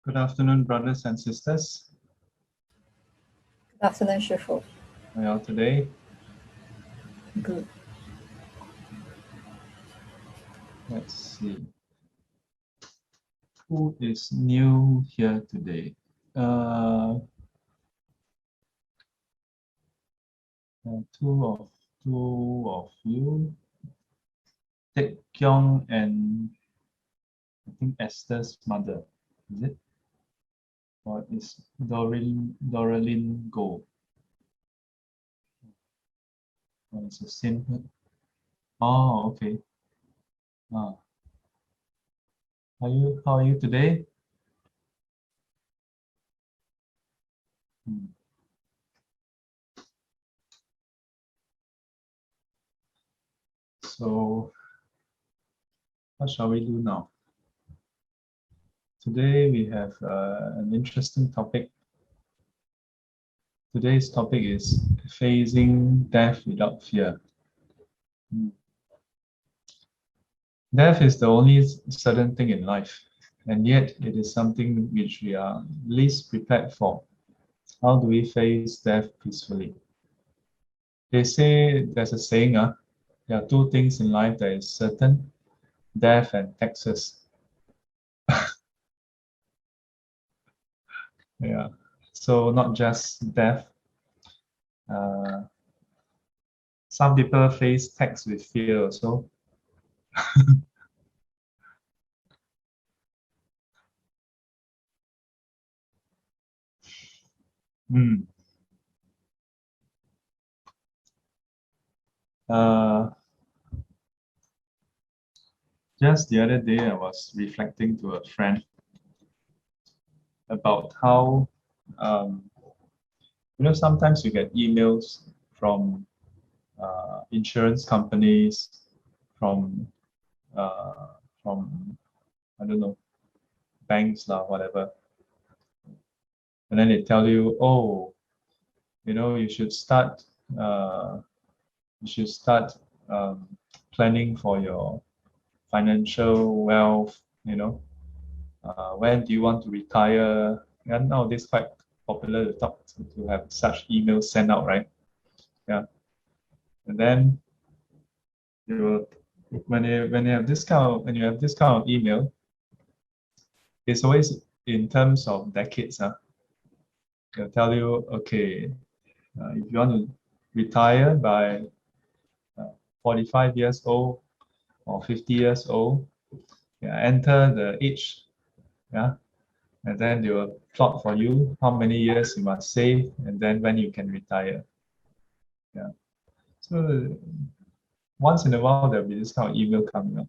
Good afternoon, brothers and sisters. Good afternoon, 师傅. How are you all today? Good. Let's see. Who is new here today? Two of you. Taek Kyung and I think Esther's mother. Is it? Or is Doralyn Go? Oh, it's the same. Oh, okay. How are you today? So, what shall we do now? Today we have an interesting topic. Today's topic is facing death without fear. Death is the only certain thing in life, and yet it is something which we are least prepared for. How do we face death peacefully? They say there's a saying, there are two things in life that is certain, death and taxes. Yeah, so not just death. Some people face tax with fear also. Just the other day, I was reflecting to a friend about how, sometimes you get emails from insurance companies, from I don't know, banks or whatever, and then they tell you, oh, you should start planning for your financial wealth. When do you want to retire? And nowadays quite popular to have such emails sent out, right? Yeah. And then when you have this kind of email, it's always in terms of decades. They'll tell you, okay, if you want to retire by 45 years old or 50 years old, enter the age, and then they will plot for you how many years you must save, and then when you can retire. Yeah. So once in a while there'll be this kind of email coming up.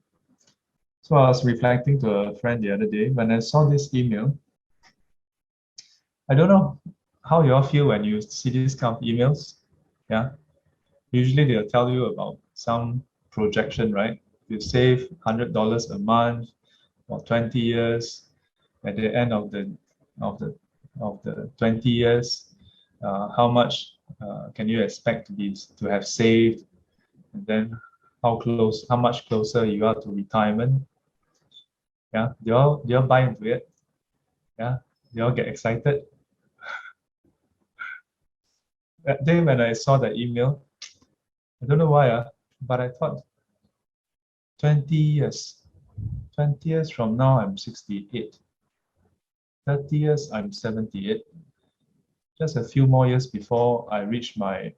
So I was reflecting to a friend the other day when I saw this email. I don't know how you all feel when you see these kind of emails. Yeah. Usually they'll tell you about some projection, right? You save $100 a month for 20 years. At the end of the 20 years, how much can you expect to have saved? And then how much closer you are to retirement? Yeah, do you all buy into it? Yeah, do you all get excited? That day when I saw the email, I don't know why, but I thought 20 years. 20 years from now, I'm 68. 30 years, I'm 78. Just a few more years before I reach my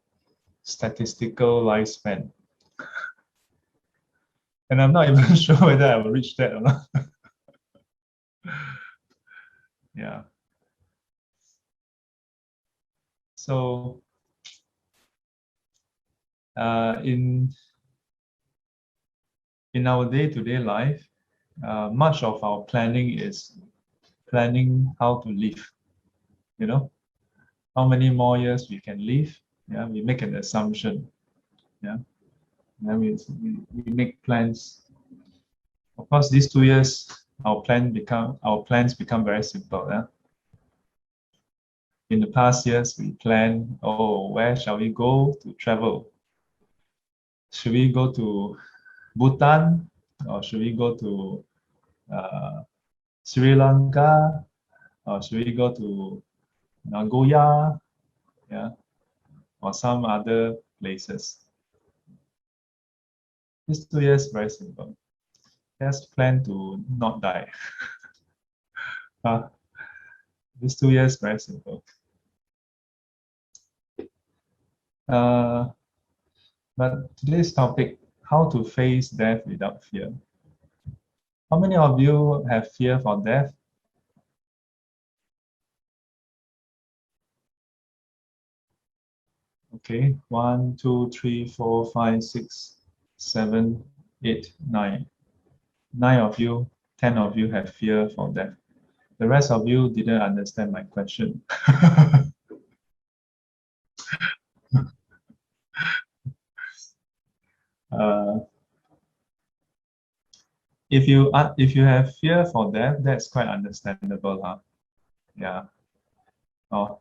statistical lifespan. And I'm not even sure whether I will reach that or not. Yeah. So in our day-to-day life, much of our planning is planning how to live. How many more years we can live. Yeah, we make an assumption. Yeah, then we make plans. Of course, these 2 years, our plans become very simple. Yeah. In the past years, we plan, oh, where shall we go to travel? Should we go to Bhutan or should we go to Sri Lanka Or should we go to Nagoya? Yeah, or some other places? These 2 years very simple. Just plan to not die. These 2 years very simple. But today's topic, how to face death without fear. How many of you have fear for death? Okay, 1, 2, 3, 4, 5, 6, 7, 8, 9. 9 of you, 10 of you have fear for death. The rest of you didn't understand my question. uh, if you have fear for death, that's quite understandable, huh? Yeah. Oh,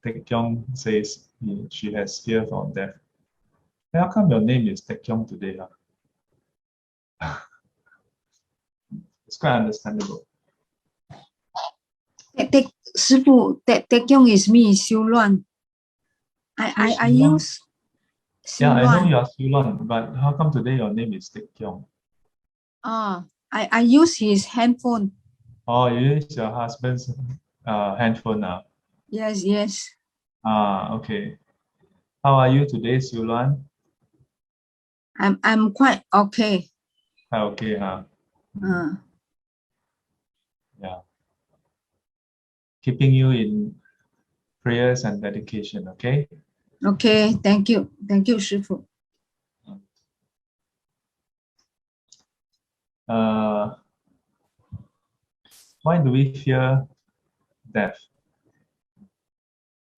Taek Kyung says she has fear for death. How come your name is Taek Kyung today, huh? It's quite understandable. 师傅，Taek Kyung is me, 修乱。I use 修 Yeah, I know 乱。 you're Sulon, but how come today your name is Taek Kyung? I use his handphone. Oh, you use your husband's handphone now. Yes, yes. Okay. How are you today, Sulon? I'm quite okay. Okay, huh? Yeah. Keeping you in prayers and dedication, okay? Okay, thank you,师傅。Why do we fear death?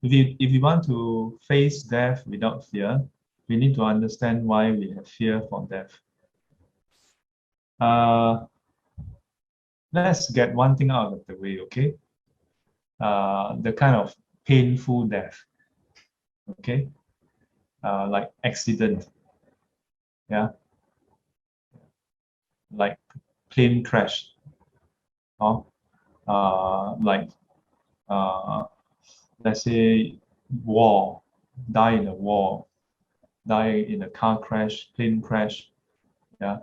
If you want to face death without fear, we need to understand why we have fear for death. Let's get one thing out of the way, okay? The kind of painful death, okay? Like accident, yeah? Like plane crash, or like let's say war, die in a war, die in a car crash, plane crash, yeah.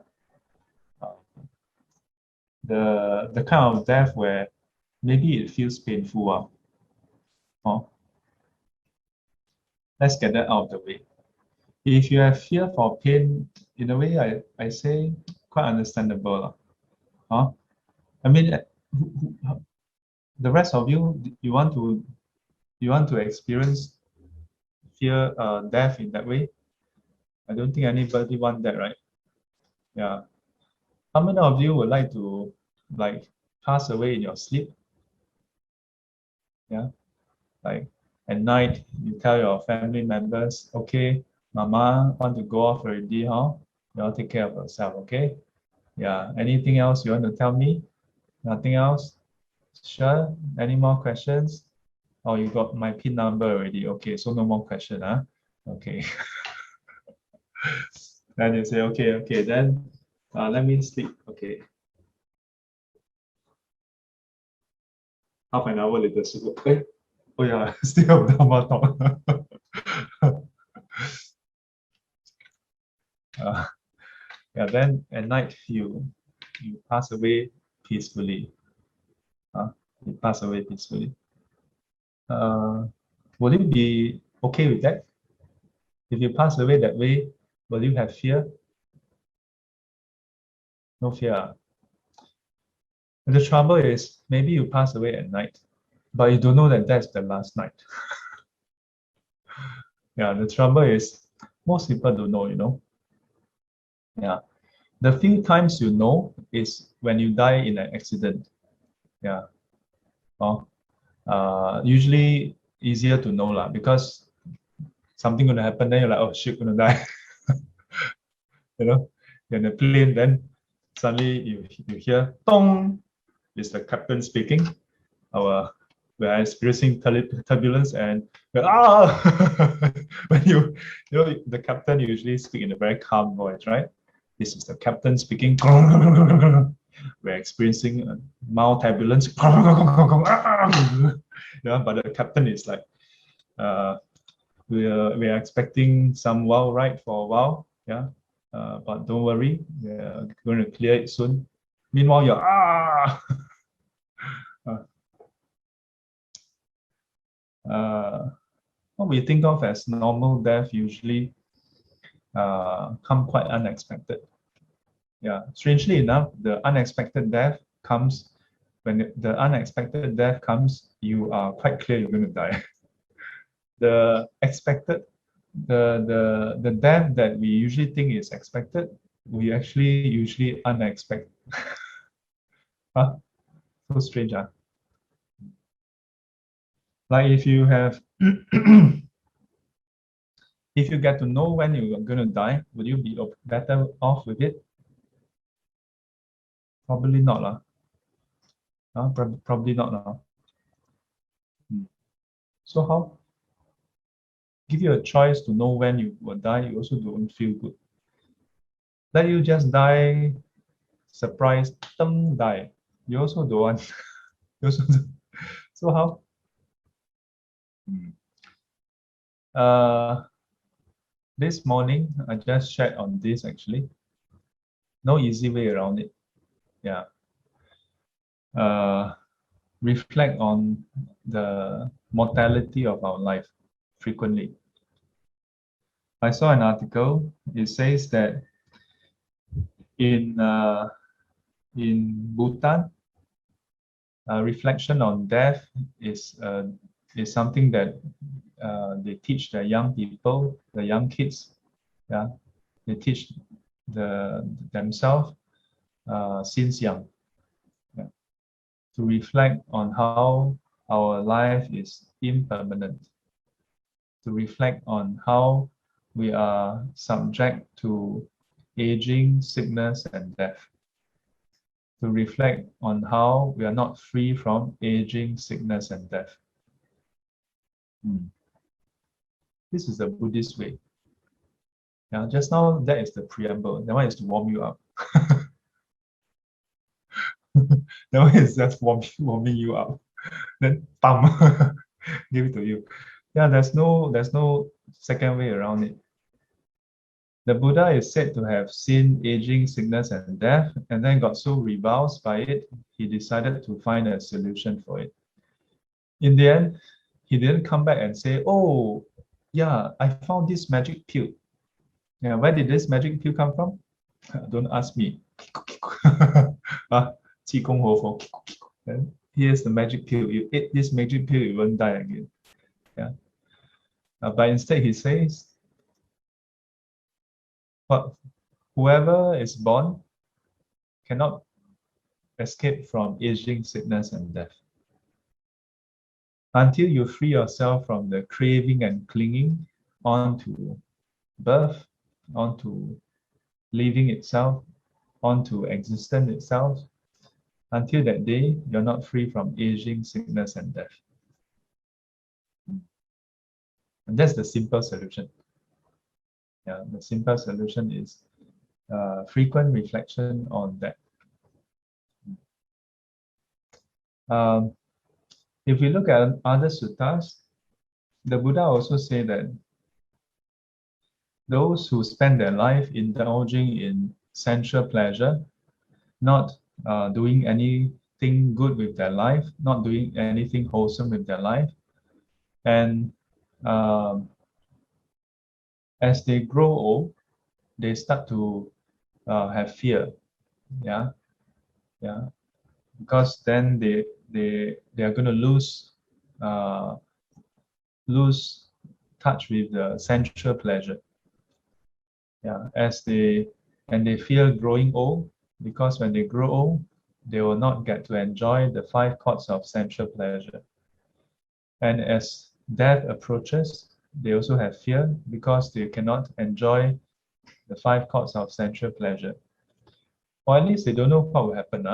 The kind of death where maybe it feels painful. Let's get that out of the way. If you have fear for pain, in a way, I say quite understandable. I mean, the rest of you, you want to experience fear, death in that way? I don't think anybody want that, right? Yeah. How many of you would like to pass away in your sleep? Yeah. Like at night, you tell your family members, okay, Mama want to go off already, huh? You all take care of yourself, okay? Yeah. Anything else you want to tell me? Nothing else? Sure. Any more questions? Oh, you got my PIN number already. Okay, so no more question, huh? Okay. Then you say, okay, then let me sleep. Okay. Half an hour later, oh yeah, still have Dharma talk. Yeah, then at night you pass away peacefully. You pass away peacefully. Would you be okay with that? If you pass away that way, will you have fear? No fear. The trouble is, maybe you pass away at night, but you don't know that that's the last night. Yeah, the trouble is, most people don't know, you know. Yeah, the few times you know is when you die in an accident. Yeah, usually easier to know lah, because something gonna happen, then you're like, oh shit, gonna die. You know, in a plane, then suddenly you hear tong, it's the captain speaking. We are experiencing turbulence, and when you know the captain usually speak in a very calm voice, right? This is the captain speaking. we're experiencing a mild turbulence. Yeah, but the captain is like, we are expecting some wild ride for a while. Yeah, but don't worry, we're going to clear it soon. Meanwhile, you're what we think of as normal death usually come quite unexpected. Yeah, strangely enough, the unexpected death comes when the unexpected death comes, you are quite clear you're going to die. The expected, the death that we usually think is expected, we actually usually unexpected. Huh? So strange, huh? Like if you have, if you get to know when you're going to die, would you be better off with it? Probably not, lah. Probably not, lah. So how? Give you a choice to know when you will die, you also don't feel good. Let you just die, surprise, die. You also don't want. You also don't. So how? This morning, I just shared on this actually. No easy way around it. Yeah. Reflect on the mortality of our life frequently. I saw an article. It says that in Bhutan, reflection on death is something that they teach the young people, the young kids. Yeah, they teach themselves since young. Yeah, to reflect on how our life is impermanent. To reflect on how we are subject to aging, sickness, and death. To reflect on how we are not free from aging, sickness, and death. This is the Buddhist way. Yeah, just now that is the preamble. That one is to warm you up. That one is just warming you up. Then bam, give it to you. Yeah, there's no second way around it. The Buddha is said to have seen aging, sickness, and death, and then got so repulsed by it, he decided to find a solution for it. In the end, he didn't come back and say, "Oh, yeah, I found this magic pill." Yeah, where did this magic pill come from? Don't ask me. Then here's the magic pill. You eat this magic pill, you won't die again. Yeah. But instead, he says, but whoever is born cannot escape from aging, sickness, and death. Until you free yourself from the craving and clinging onto birth, onto living itself, onto existence itself, until that day, you're not free from aging, sickness, and death. And that's the simple solution. Yeah, the simple solution is frequent reflection on that. If we look at other suttas, the Buddha also say that those who spend their life indulging in sensual pleasure, not doing anything good with their life, not doing anything wholesome with their life, and as they grow old, they start to have fear. Yeah, because then they are going to lose touch with the sensual pleasure. Yeah, and they fear growing old, because when they grow old, they will not get to enjoy the 5 chords of sensual pleasure. And as death approaches, they also have fear because they cannot enjoy the 5 chords of sensual pleasure. Or at least they don't know what will happen.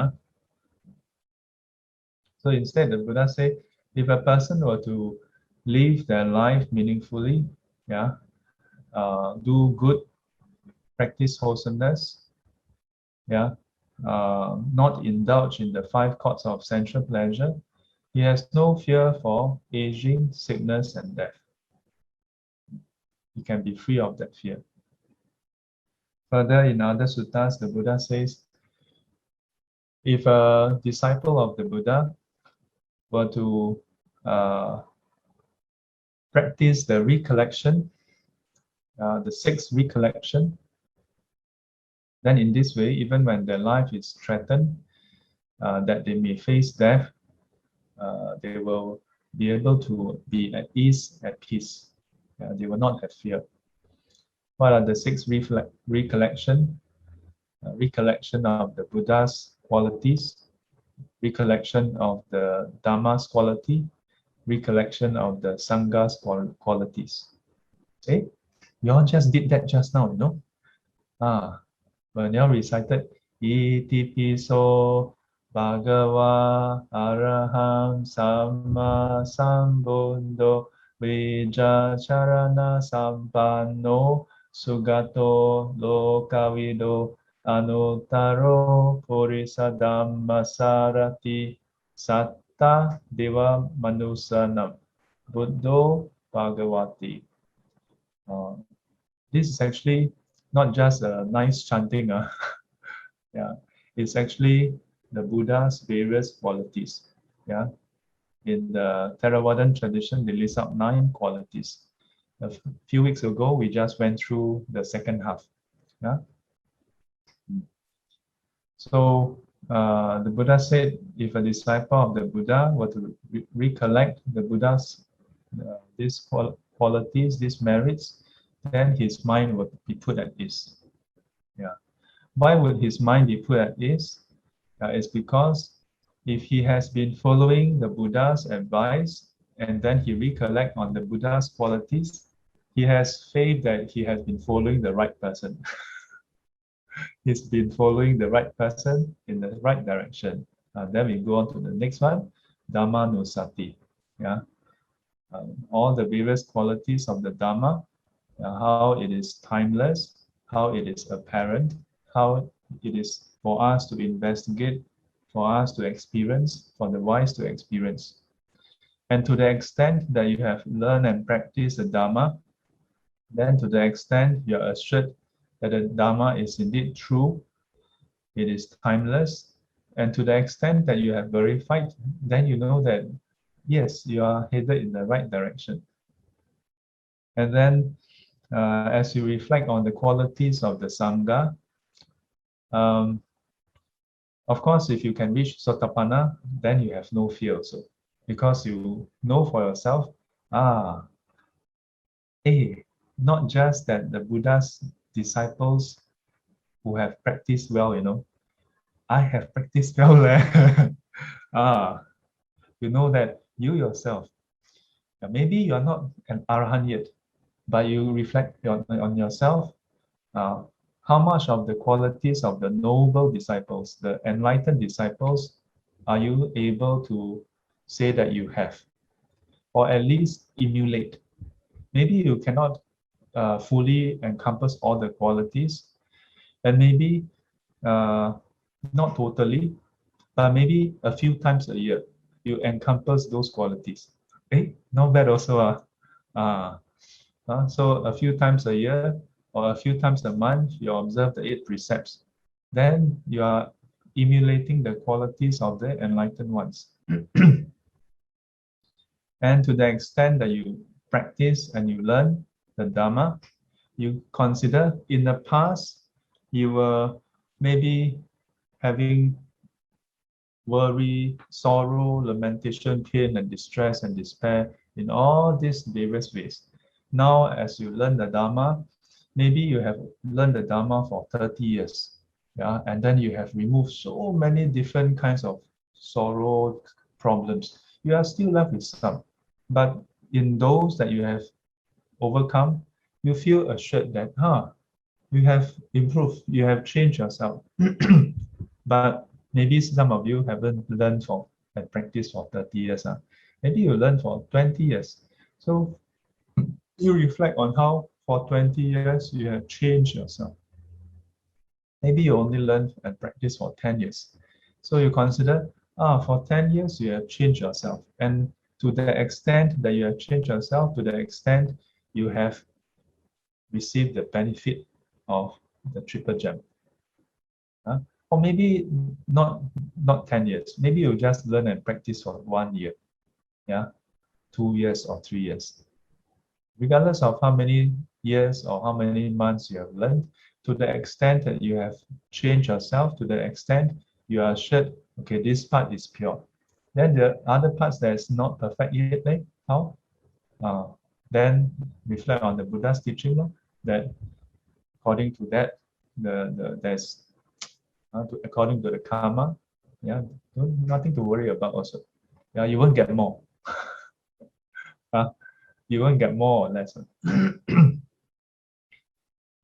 So instead, the Buddha said, if a person were to live their life meaningfully, yeah, do good, practice wholesomeness, yeah, not indulge in the five courts of sensual pleasure. He has no fear for aging, sickness, and death. He can be free of that fear. Further, in other suttas, the Buddha says, if a disciple of the Buddha were to practice the recollection, the sixth recollection, then in this way, even when their life is threatened, that they may face death, they will be able to be at ease, at peace. They will not have fear. What are the six recollection? Recollection of the Buddha's qualities, recollection of the Dhamma's quality, recollection of the Sangha's qualities. Okay? You all just did that just now, you know? When you all recited Iti piso Bhagava Araham Samma Sambuddho Vijacharana Sampanno Sugato Lokavido Anuttaro Purisa Dhammasarati Satta Deva Manusanam Buddho Bhagavati. This is actually not just a nice chanting. Yeah, it's actually the Buddha's various qualities. Yeah, in the Theravadan tradition, they list out 9 qualities. A few weeks ago, we just went through the second half. Yeah. So the Buddha said, if a disciple of the Buddha were to recollect the Buddha's these qualities, these merits, then his mind would be put at ease. Yeah. Why would his mind be put at ease? It's because if he has been following the Buddha's advice and then he recollect on the Buddha's qualities, he has faith that he has been following the right person. He's been following the right person in the right direction. Then we go on to the next one, Dhammanusati. Yeah. All the various qualities of the Dhamma, how it is timeless, how it is apparent, how it is for us to investigate, for us to experience, for the wise to experience. And to the extent that you have learned and practiced the Dhamma, then to the extent you are assured that the Dhamma is indeed true, it is timeless, and to the extent that you have verified, then you know that, yes, you are headed in the right direction. And then as you reflect on the qualities of the Sangha, of course, if you can reach Sotapanna, then you have no fear also. Because you know for yourself, not just that the Buddha's disciples who have practiced well, you know, I have practiced well. You know that you yourself, maybe you're not an Arahant yet, but you reflect on yourself, how much of the qualities of the noble disciples, the enlightened disciples, are you able to say that you have? Or at least emulate. Maybe you cannot fully encompass all the qualities, and maybe not totally, but maybe a few times a year, you encompass those qualities. Not bad also. So a few times a year or a few times a month, you observe the 8 precepts. Then you are emulating the qualities of the enlightened ones. And to the extent that you practice and you learn the Dhamma, you consider in the past, you were maybe having worry, sorrow, lamentation, pain, and distress and despair in all these various ways. Now, as you learn the Dhamma, maybe you have learned the Dhamma for 30 years, yeah, and then you have removed so many different kinds of sorrow, problems. You are still left with some, but in those that you have overcome, you feel assured that, you have improved, you have changed yourself. But maybe some of you haven't learned and practiced for 30 years. Maybe you learned for 20 years. So you reflect on how for 20 years you have changed yourself. Maybe you only learn and practice for 10 years. So you consider, for 10 years, you have changed yourself. And to the extent that you have changed yourself, to the extent you have received the benefit of the triple gem. Or maybe not 10 years. Maybe you just learn and practice for 1 year, 2 years or 3 years. Regardless of how many years or how many months you have learned, to the extent that you have changed yourself, to the extent you are assured, okay, this part is pure. Then the other parts that is not perfect yet, how? Then reflect on the Buddha's teaching, that according to that, there's according to the karma, nothing to worry about also. You won't get more. You won't get more or less.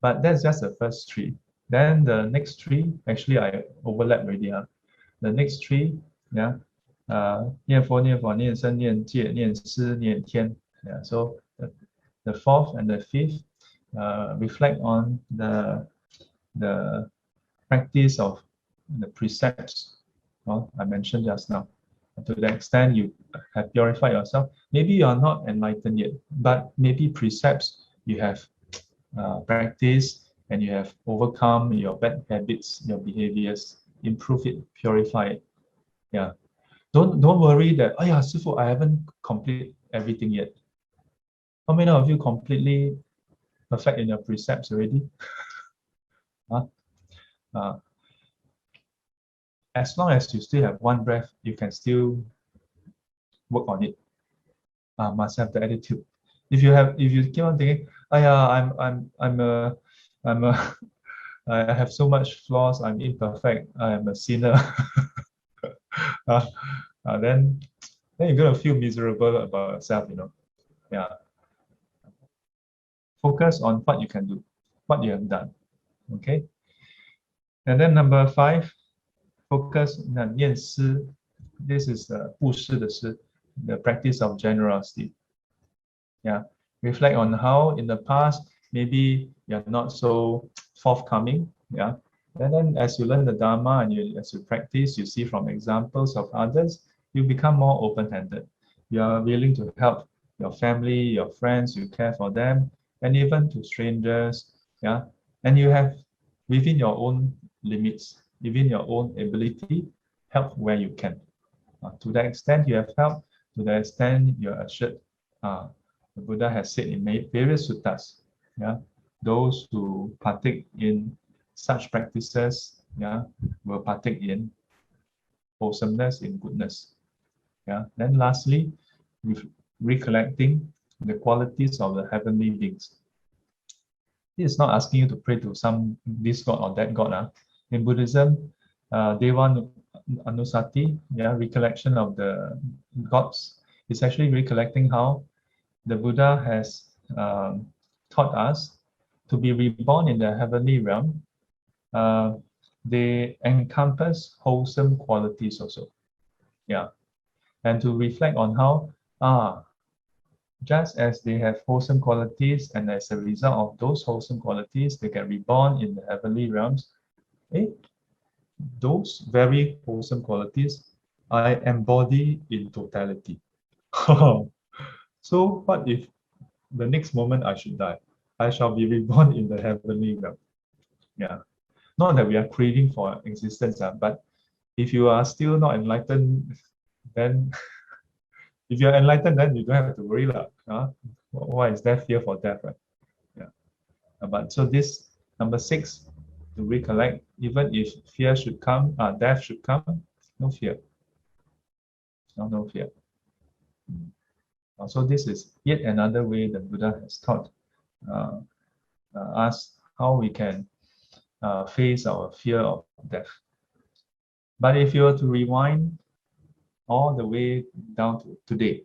But that's just the first 3. Then the next 3, actually I overlap already. The next 3, 念佛、念法、念僧、念戒、念施、念天. So the 4th and the 5th reflect on the practice of the precepts I mentioned just now. To the extent you have purified yourself, maybe you are not enlightened yet, but maybe precepts you have practiced and you have overcome your bad habits, your behaviors, improve it, purify it. Don't worry that, oh yeah, Sifu, I haven't completed everything yet. How many of you completely perfect in your precepts already? As long as you still have 1 breath, you can still work on it. Must have the attitude. If you keep on thinking, oh yeah, I have so much flaws, I'm imperfect, I'm a sinner, then you're gonna feel miserable about yourself, Focus on what you can do, what you have done. Okay. And then number 5, focus on 念施. This is the 布施的施, the practice of generosity. Reflect on how in the past maybe you're not so forthcoming. And then as you learn the Dharma and as you practice, you see from examples of others, you become more open-handed. You are willing to help your family, your friends, you care for them, and even to strangers. And you have, within your own limits, within your own ability, help where you can. To the extent you have helped, to the extent you are assured, the Buddha has said in various suttas, those who partake in such practices, will partake in wholesomeness, in goodness. Then lastly, recollecting the qualities of the heavenly beings. This is not asking you to pray to this god or that god. In Buddhism, Deva Anusati, recollection of the gods, is actually recollecting how the Buddha has taught us to be reborn in the heavenly realm. They encompass wholesome qualities also. And to reflect on how, just as they have wholesome qualities, and as a result of those wholesome qualities, they get reborn in the heavenly realms. Those very wholesome qualities I embody in totality. So what if the next moment I should die? I shall be reborn in the heavenly realm. Not that we are craving for existence, but if you are still not enlightened, then if you're enlightened, then you don't have to worry. Why is there fear for death, right? But so this number 6, to recollect, even if fear should come, death should come, no fear. No fear. So this is yet another way the Buddha has taught us how we can face our fear of death. But if you were to rewind all the way down to today,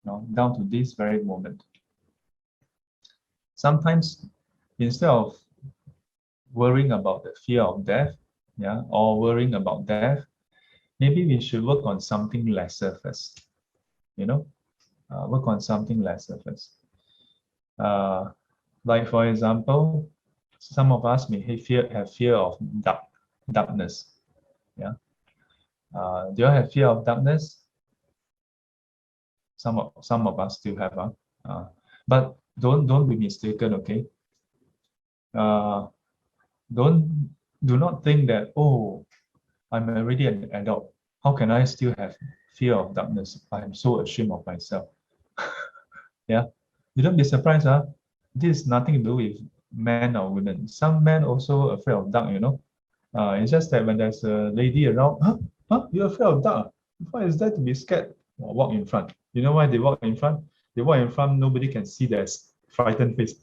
down to this very moment, sometimes instead of worrying about the fear of death, or worrying about death, maybe we should work on something lesser first. Work on something lesser first. Like for example, some of us may have fear of darkness. Yeah. Do you have fear of darkness? Some of us still have. But don't be mistaken, okay? Do not think that, oh, I'm already an adult. How can I still have fear of darkness? I am so ashamed of myself. Yeah, you don't be surprised, This is nothing to do with men or women. Some men also afraid of dark, you know. It's just that when there's a lady around, you're afraid of dark. Why is that to be scared? Walk in front. You know why they walk in front? They walk in front, nobody can see their frightened face.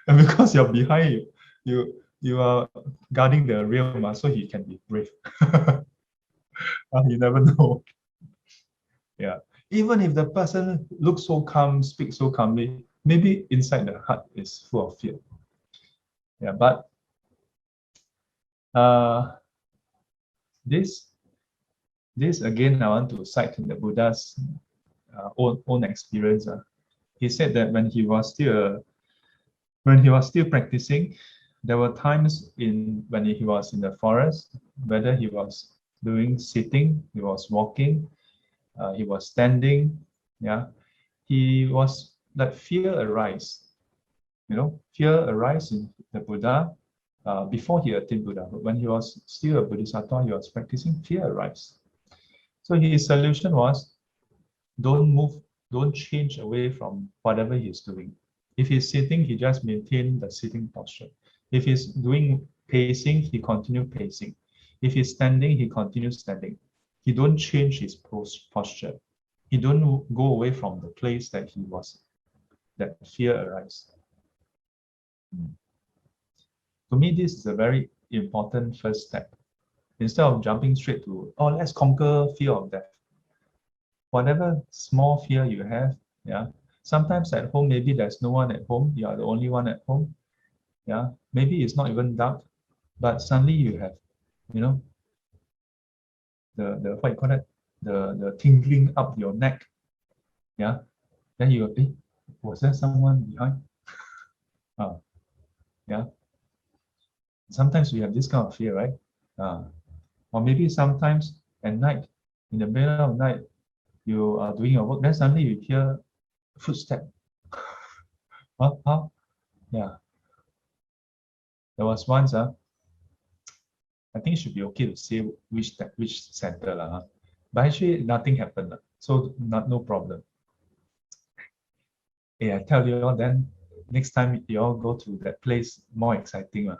And because you're behind, you are guarding the real, so he can be brave. You never know. Yeah. Even if the person looks so calm, speaks so calmly, maybe inside the heart is full of fear. Yeah, but this again, I want to cite the Buddha's own experience. He said that when he was still practicing, there were times when he was in the forest, whether he was doing sitting, he was walking, he was standing, yeah, he was that fear arise. Fear arise in the Buddha before he attained Buddha. But when he was still a Bodhisattva, he was practicing, fear arise. So his solution was, don't move, don't change away from whatever he's doing. If he's sitting, he just maintain the sitting posture. If he's doing pacing, he continue pacing. If he's standing, he continues standing. He don't change his posture. He don't go away from the place that he was, that fear arises. To me, this is a very important first step. Instead of jumping straight to, oh, let's conquer fear of death. Whatever small fear you have, yeah. Sometimes at home, maybe there's no one at home. You are the only one at home. Yeah. Maybe it's not even dark, but suddenly you have, the what you call it, the tingling up your neck. Yeah. Then you was there someone behind? Yeah. Sometimes we have this kind of fear, right? Or maybe sometimes at night, in the middle of the night, you are doing your work, then suddenly you hear footstep. Yeah. There was once, I think it should be okay to say which center, but actually nothing happened, so no problem. I tell you all, then next time you all go to that place, more exciting,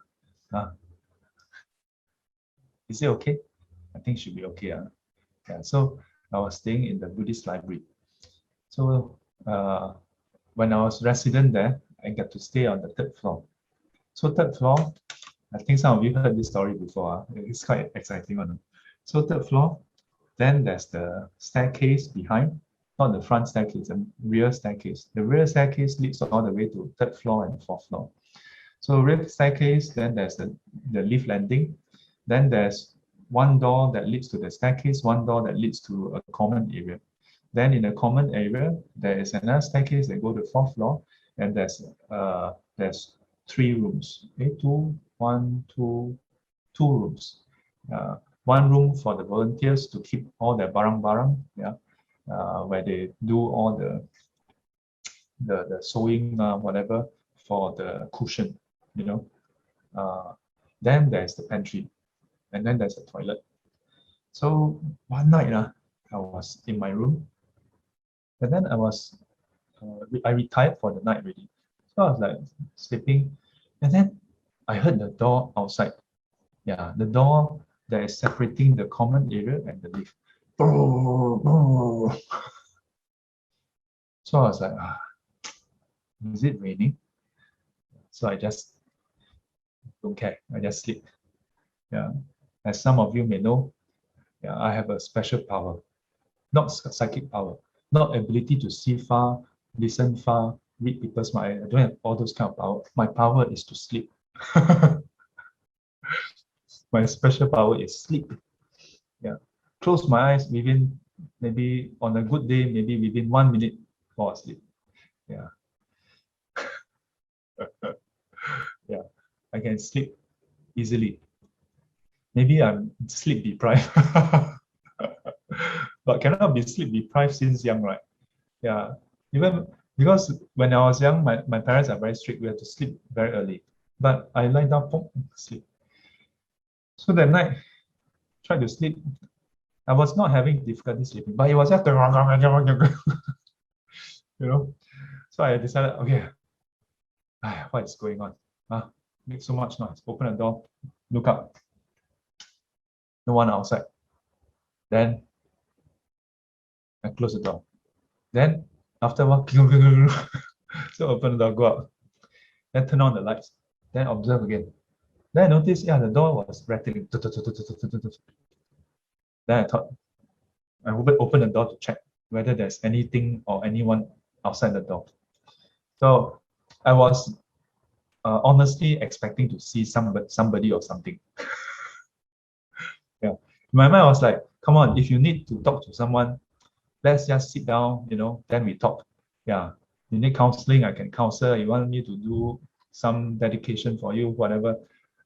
Is it okay? I think it should be okay, Yeah. So I was staying in the Buddhist library. So when I was resident there, I got to stay on the 3rd floor. So 3rd floor, I think some of you heard this story before. It's quite exciting one. So 3rd floor, then there's the staircase behind, not the front staircase, the rear staircase. The rear staircase leads all the way to 3rd floor and 4th floor. So rear staircase, then there's the lift landing. Then there's one door that leads to the staircase, one door that leads to a common area. Then in the common area, there is another staircase that go to 4th floor, and there's 3 rooms. Okay, two rooms. One room for the volunteers to keep all their barang-barang, where they do all the sewing, whatever, for the cushion, Then there's the pantry, and then there's a toilet. So one night, I was in my room, and then I retired for the night already. So I was like sleeping, and then I heard the door outside. Yeah, the door that is separating the common area and the lift. So I was like, is it raining? So I just don't care. I just sleep. Yeah, as some of you may know, I have a special power, not psychic power, not ability to see far, listen far, read people's mind. I don't have all those kind of power. My power is to sleep. My special power is sleep. Yeah, close my eyes within, maybe on a good day, maybe within 1 minute, fall asleep. Yeah. Yeah, I can sleep easily. Maybe I'm sleep deprived, but cannot be sleep deprived since young, right? Yeah, even because when I was young, my parents are very strict. We have to sleep very early. But I lie down, boom, sleep. So that night, tried to sleep. I was not having difficulty sleeping, but it was just you know. So I decided, okay, what is going on? Make so much noise. Open the door, look up. No one outside. Then I close the door. Then after a while, so open the door, go out. Then turn on the lights. Then observe again. Then I noticed, yeah, the door was rattling. Then I thought, I would open the door to check whether there's anything or anyone outside the door. So I was honestly expecting to see somebody or something. Yeah, my mind was like, come on, if you need to talk to someone, let's just sit down, then we talk. Yeah, you need counseling, I can counsel. You want me to do some dedication for you, whatever.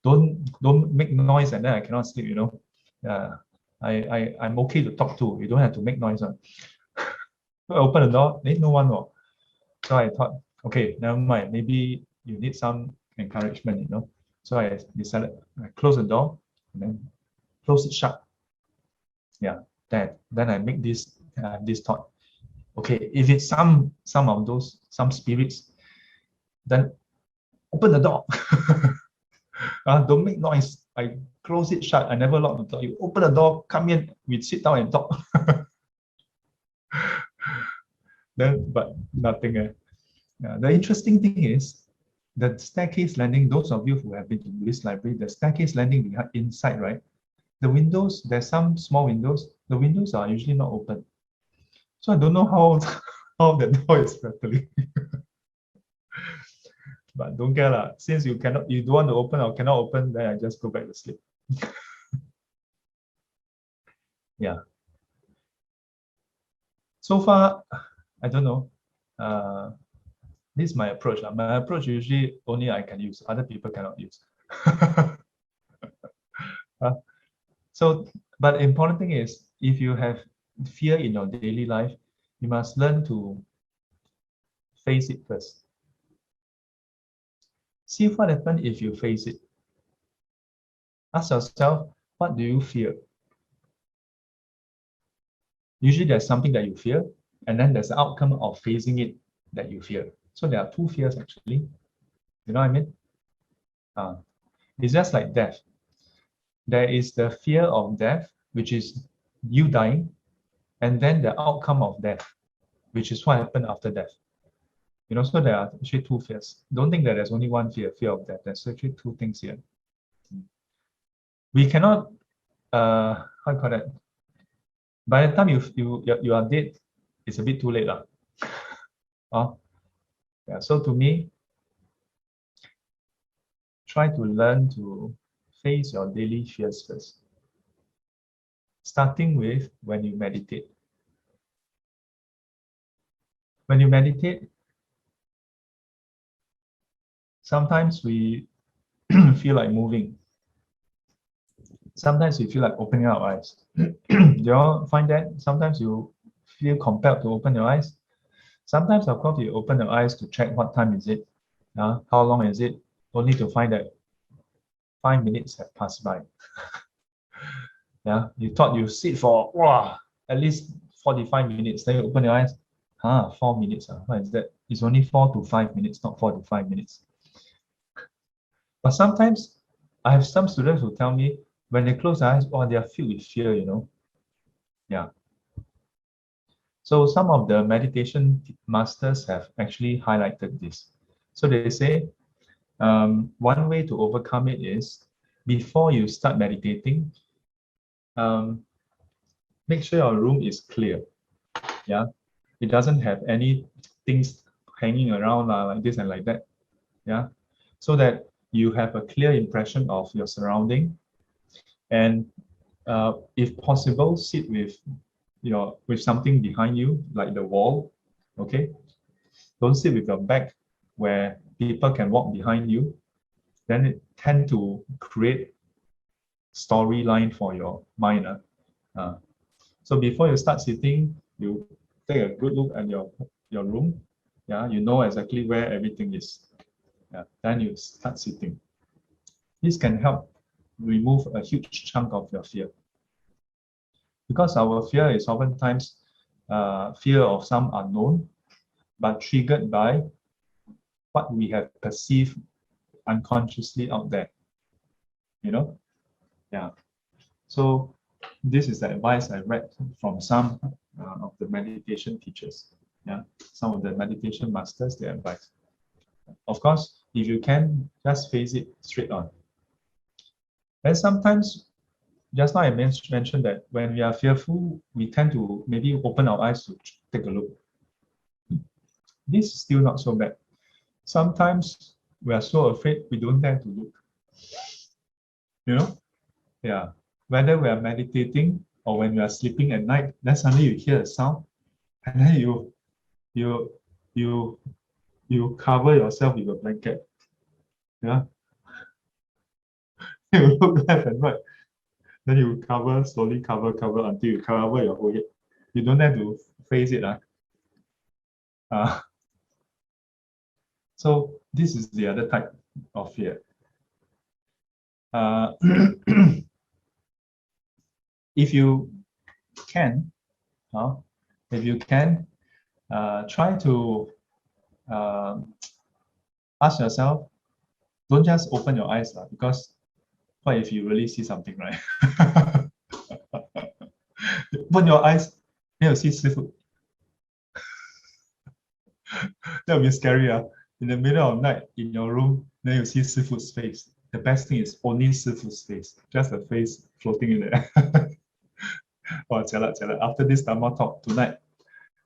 Don't make noise and then I cannot sleep. Yeah, I'm okay to talk to. You don't have to make noise. So I open the door, there's no one. So I thought, okay, never mind. Maybe you need some encouragement. So I decided I close the door and then close it shut. Yeah, then I make this thought. Okay, if it's some of those spirits, then open the door. Don't make noise. I close it shut. I never lock the door. You open the door, come in, we sit down and talk. Then, but nothing. The interesting thing is the staircase landing. Those of you who have been to this library, the staircase landing inside, right? The windows, there's some small windows. The windows are usually not open. So I don't know how the door is rattling. But don't care lah. Since you don't want to open or cannot open, then I just go back to sleep. Yeah. So far, I don't know. This is my approach. My approach usually only I can use. Other people cannot use. But the important thing is, if you have fear in your daily life, you must learn to face it first. See what happens if you face it. Ask yourself, what do you fear? Usually there's something that you fear, and then there's the outcome of facing it that you fear. So there are two fears actually. You know what I mean? It's just like death. There is the fear of death, which is you dying, and then the outcome of death, which is what happened after death. So there are actually two fears. Don't think that there's only one fear of death. There's actually two things here. We cannot, how do you call that? By the time you are dead, it's a bit too late. Yeah, so to me, try to learn to face your daily fears first. Starting with when you meditate. When you meditate, sometimes we feel like moving. Sometimes we feel like opening our eyes. Do you all find that? Sometimes you feel compelled to open your eyes. Sometimes, of course, you open your eyes to check what time is it, how long is it, only to find that 5 minutes have passed by. Yeah, you thought you sit for at least 45 minutes, then you open your eyes, 4 minutes. What is that? It's only 4 to 5 minutes, not 4 to 5 minutes. But sometimes I have some students who tell me when they close their eyes, they are filled with fear, Yeah. So some of the meditation masters have actually highlighted this. So they say, one way to overcome it is, before you start meditating, make sure your room is clear. Yeah, it doesn't have any things hanging around like this and like that. Yeah, so that you have a clear impression of your surrounding, and if possible, sit with something behind you, like the wall. Okay, don't sit with your back where people can walk behind you, then it tend to create storyline for your mind. So before you start sitting, you take a good look at your room. Yeah, you know exactly where everything is. Yeah, then you start sitting. This can help remove a huge chunk of your fear. Because our fear is oftentimes fear of some unknown, but triggered by what we have perceived unconsciously out there. You know? Yeah. So this is the advice I read from some of the meditation teachers. Yeah, some of the meditation masters, their advice. Of course, if you can, just face it straight on. And sometimes, just now I mentioned that when we are fearful, we tend to maybe open our eyes to take a look. This is still not so bad. Sometimes we are so afraid we don't dare to look. You know? Yeah. Whether we are meditating or when we are sleeping at night, then suddenly you hear a sound, and then you cover yourself with a blanket. Yeah. You look left and right. Then you slowly cover until you cover your whole head. You don't have to face it. So this is the other type of fear. If you can, try to ask yourself, don't just open your eyes, because what if you really see something, right? Open your eyes, then you see seafood. That would be scary. In the middle of the night, in your room, then you see seafood's face. The best thing is only seafood's face, just the face floating in there. Oh, jialat. After this Dharma talk tonight,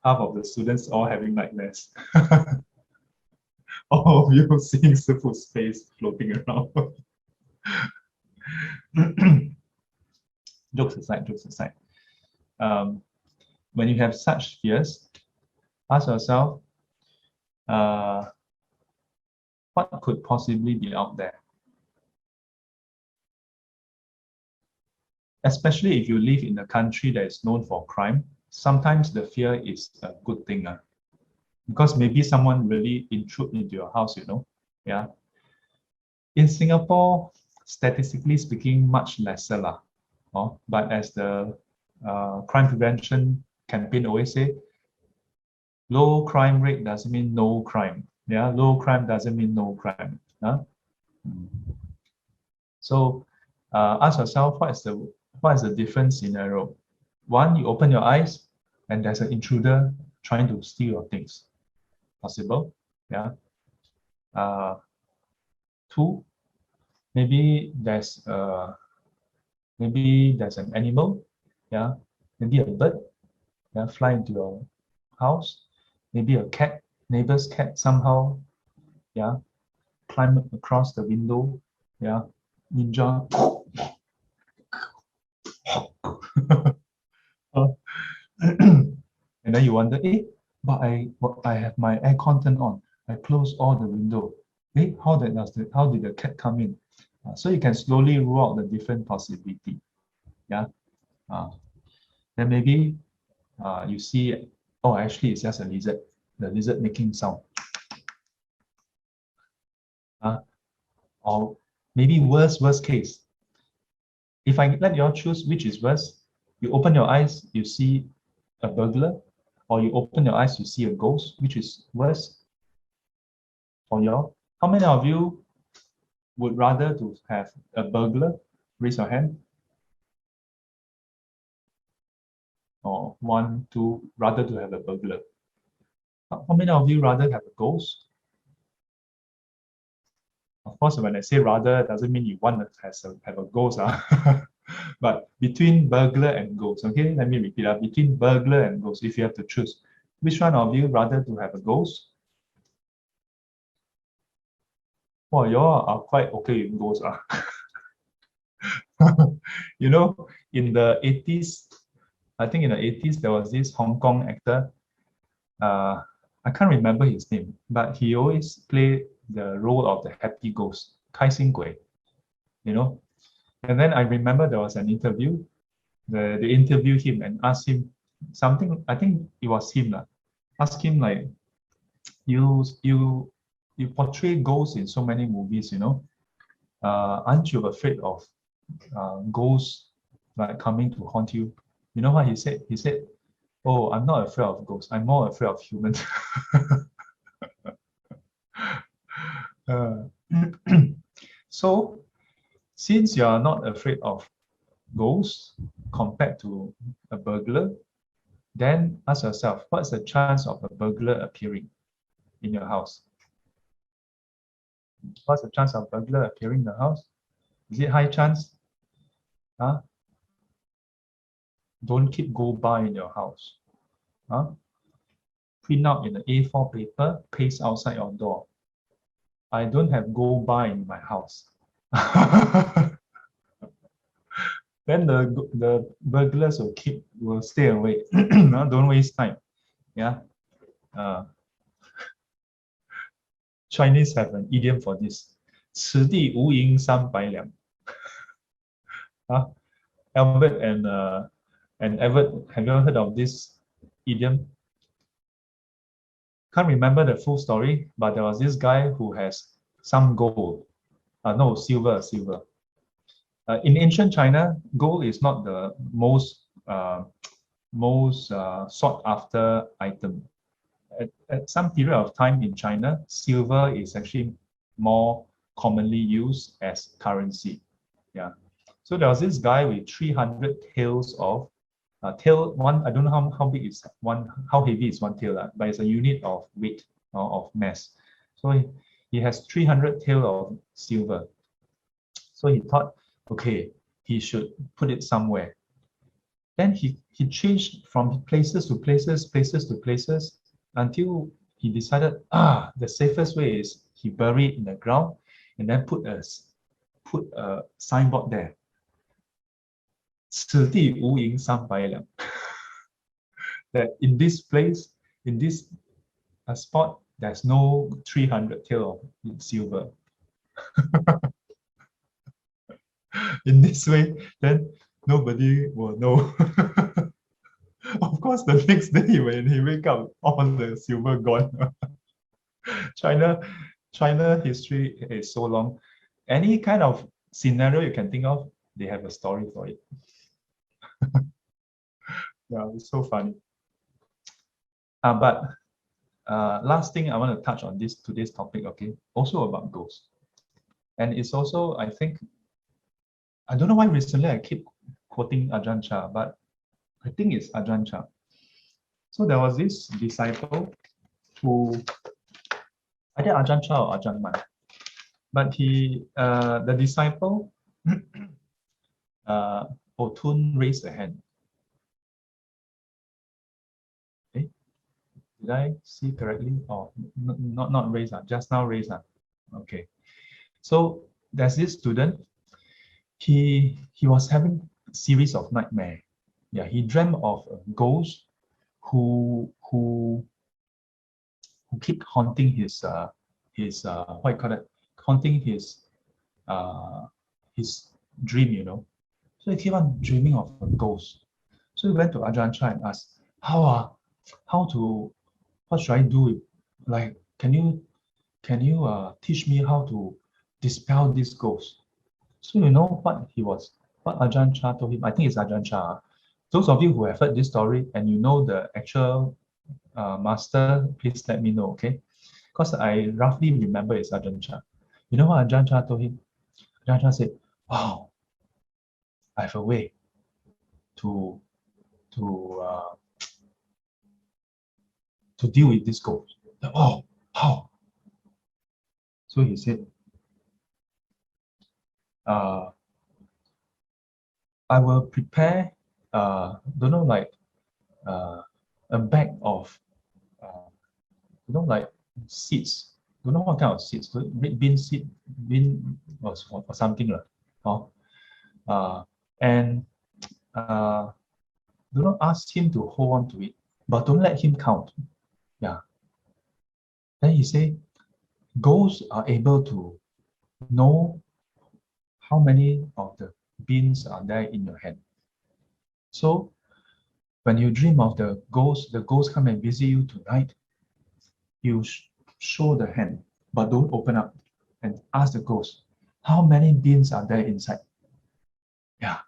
half of the students all having nightmares. All of you seeing seafood's face floating around. Jokes aside. When you have such fears, ask yourself, what could possibly be out there? Especially if you live in a country that is known for crime, sometimes the fear is a good thing. Because maybe someone really intrude into your house, Yeah. In Singapore, statistically speaking, much lesser. But as the crime prevention campaign always say, low crime rate doesn't mean no crime. Yeah, low crime doesn't mean no crime. So ask yourself, what is the different scenario? One, you open your eyes and there's an intruder trying to steal your things. Possible, yeah. Two, maybe there's an animal, yeah. Maybe a bird, yeah, fly into your house. Maybe a cat, neighbor's cat somehow, yeah, climb across the window, yeah, ninja. And then you wonder, but I have my aircon turned on. I close all the window. How did the cat come in? So you can slowly rule out the different possibility. Yeah. Then maybe you see, oh, actually it's just a lizard. The lizard making sound. Or maybe worst case. If I let you all choose which is worse, you open your eyes, you see a burglar, or you open your eyes, you see a ghost, which is worse for you all? How many of you would rather to have a burglar? Raise your hand. Or 1, 2, rather to have a burglar. How many of you rather have a ghost? Of course, when I say rather, it doesn't mean you want to have a ghost. But between burglar and ghost, okay? Let me repeat that. Between burglar and ghost, if you have to choose, which one of you rather to have a ghost? Well, you all are quite okay with ghosts. In the 80s, I think in the 80s, there was this Hong Kong actor. I can't remember his name, but he always played the role of the happy ghost, 开心鬼, you know. And then I remember there was an interview. They interviewed him and asked him something. I think it was him lah. Asked him like, you portray ghosts in so many movies, you know. Aren't you afraid of ghosts like coming to haunt you? You know what he said? He said, "Oh, I'm not afraid of ghosts. I'm more afraid of humans." So, since you are not afraid of ghosts compared to a burglar, then ask yourself, what's the chance of a burglar appearing in your house? What's the chance of a burglar appearing in the house? Is it high chance? Huh? Don't keep gold bar in your house. Huh? Print out in the A4 paper, paste outside your door. I don't have gold bar in my house. Then the burglars will stay away. No, don't waste time. Yeah. Chinese have an idiom for this. 此地无银300两. Albert and Everett, have you ever heard of this idiom? Can't remember the full story, but there was this guy who has some gold. No, silver. In ancient China, gold is not the most sought after item. At some period of time in China, silver is actually more commonly used as currency. Yeah. So there was this guy with 300 taels of tail. One, I don't know how big is one, how heavy is one tail, but it's a unit of weight or of mass. So he has 300 tael of silver. So he thought, okay, he should put it somewhere. Then he changed from places to places until he decided, the safest way is he buried in the ground and then put a signboard there. 此地无银300两. That in this place, in this spot, there's no 300 tael of silver. In this way, then nobody will know. Of course, the next day when he wake up, all the silver gone. China history is so long. Any kind of scenario you can think of, they have a story for it. Yeah, it's so funny. But last thing I want to touch on today's topic, okay, also about ghosts. And it's also, I think, I don't know why recently I keep quoting Ajahn Chah, but I think it's Ajahn Chah. So there was this disciple who, either Ajahn Chah or Ajahn Man, but the disciple, Otun raised a hand. Okay. Did I see correctly? Or not raise, just now raise. Okay. So there's this student, he was having a series of nightmares. Yeah, he dreamt of a ghost who keep haunting his what you call it, haunting his dream, you know. So he keep on dreaming of a ghost. So he went to Ajahn Chah and asked, what should I do? Like, can you teach me how to dispel this ghost? So you know what Ajahn Chah told him? I think it's Ajahn Chah. Those of you who have heard this story and you know the actual master, please let me know, okay? Because I roughly remember it's Ajahn Chah. You know what Ajahn Chah told him? Ajahn Chah said, wow, I have a way to deal with this ghost. Oh, how? So he said, I will prepare, like a bag of, like seeds. Don't know what kind of seeds. Red bean seed, bean or something like. And do not ask him to hold on to it, but don't let him count. Yeah. Then he say, ghosts are able to know how many of the beans are there in your hand. So when you dream of the ghost come and visit you tonight, you show the hand, but don't open up, and ask the ghost, how many beans are there inside? Yeah,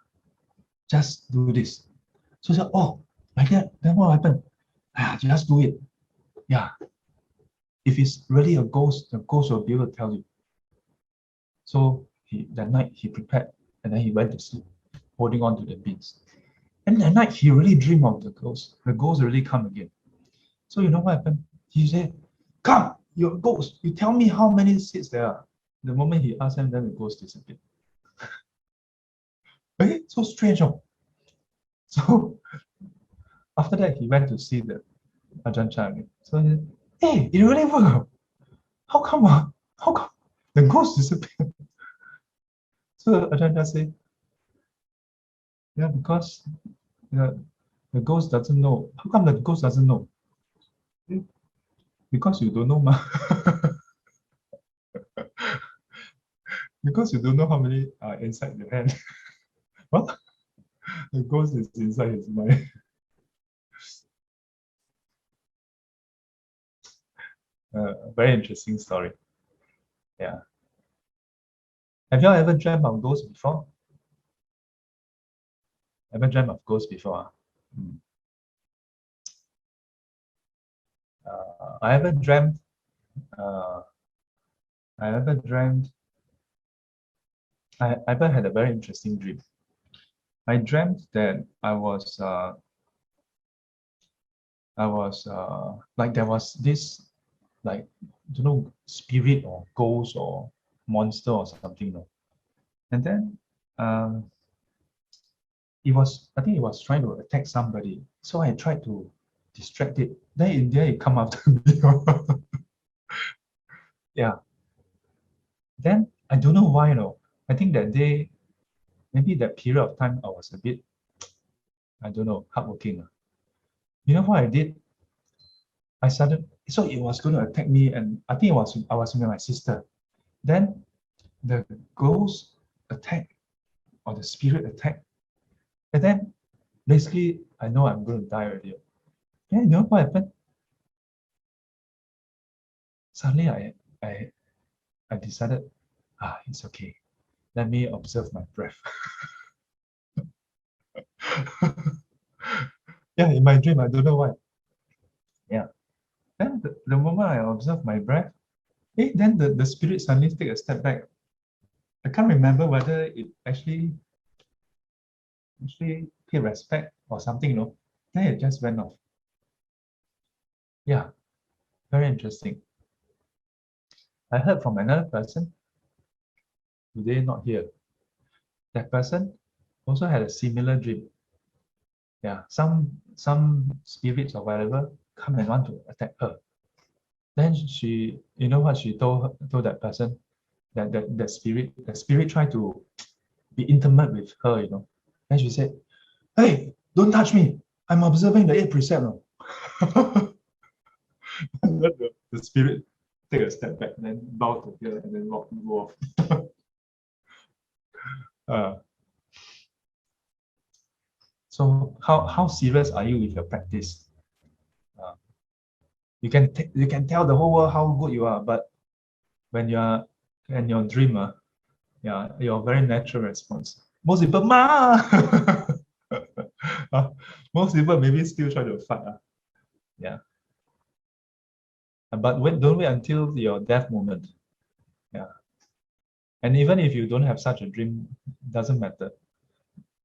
just do this. So say, oh, like that, then what happened? Just do it. Yeah. If it's really a ghost, the ghost will be able to tell you. So that night he prepared, and then he went to sleep, holding on to the beans. And that night he really dreamed of the ghost. The ghost really come again. So you know what happened? He said, come, you're a ghost. You tell me how many seeds there are. The moment he asked him, then the ghost disappeared. Okay, so strange. Oh. So after that, he went to see the Ajahn Chah again. So he said, hey, it really worked. How come? How come the ghost disappeared? So Ajahn Chah said, yeah, because the ghost doesn't know. How come the ghost doesn't know? Because you don't know, ma. Because you don't know how many are inside your hand. What? The ghost is inside his mind. Very interesting story. Yeah. Have you all ever dreamt of ghosts before? Ever dreamt of ghosts before? I ever dreamt. I ever dreamt. I ever had a very interesting dream. I dreamt that I was like there was this, like, don't know, spirit or ghost or monster or something, no? And then I think it was trying to attack somebody. So I tried to distract it. Then in the end it come after me. Yeah. Then I don't know why, no. I think that day, maybe that period of time I was a bit, I don't know, hardworking. You know what I did? So it was going to attack me, and I think I was with my sister. Then the ghost attack, or the spirit attack, and then basically I know I'm going to die already. Yeah, you know what happened? Suddenly I decided, it's okay. Let me observe my breath. Yeah, in my dream, I don't know why. Yeah. Then the moment I observe my breath, then the spirit suddenly take a step back. I can't remember whether it actually pay respect or something, no? Then it just went off. Yeah, very interesting. I heard from another person today, not here. That person also had a similar dream. Yeah, some spirits or whatever come and want to attack her. Then she, you know what she told that person? That the spirit tried to be intimate with her, you know. Then she said, hey, don't touch me. I'm observing the 8 precept. No? The spirit take a step back and then bow to her and then go off. So how serious are you with your practice? You can tell the whole world how good you are, but when you're in your dreamer, yeah, your very natural response. Most people, ma. Most people maybe still try to fight. Yeah. But don't wait until your death moment. Yeah. And even if you don't have such a dream, doesn't matter.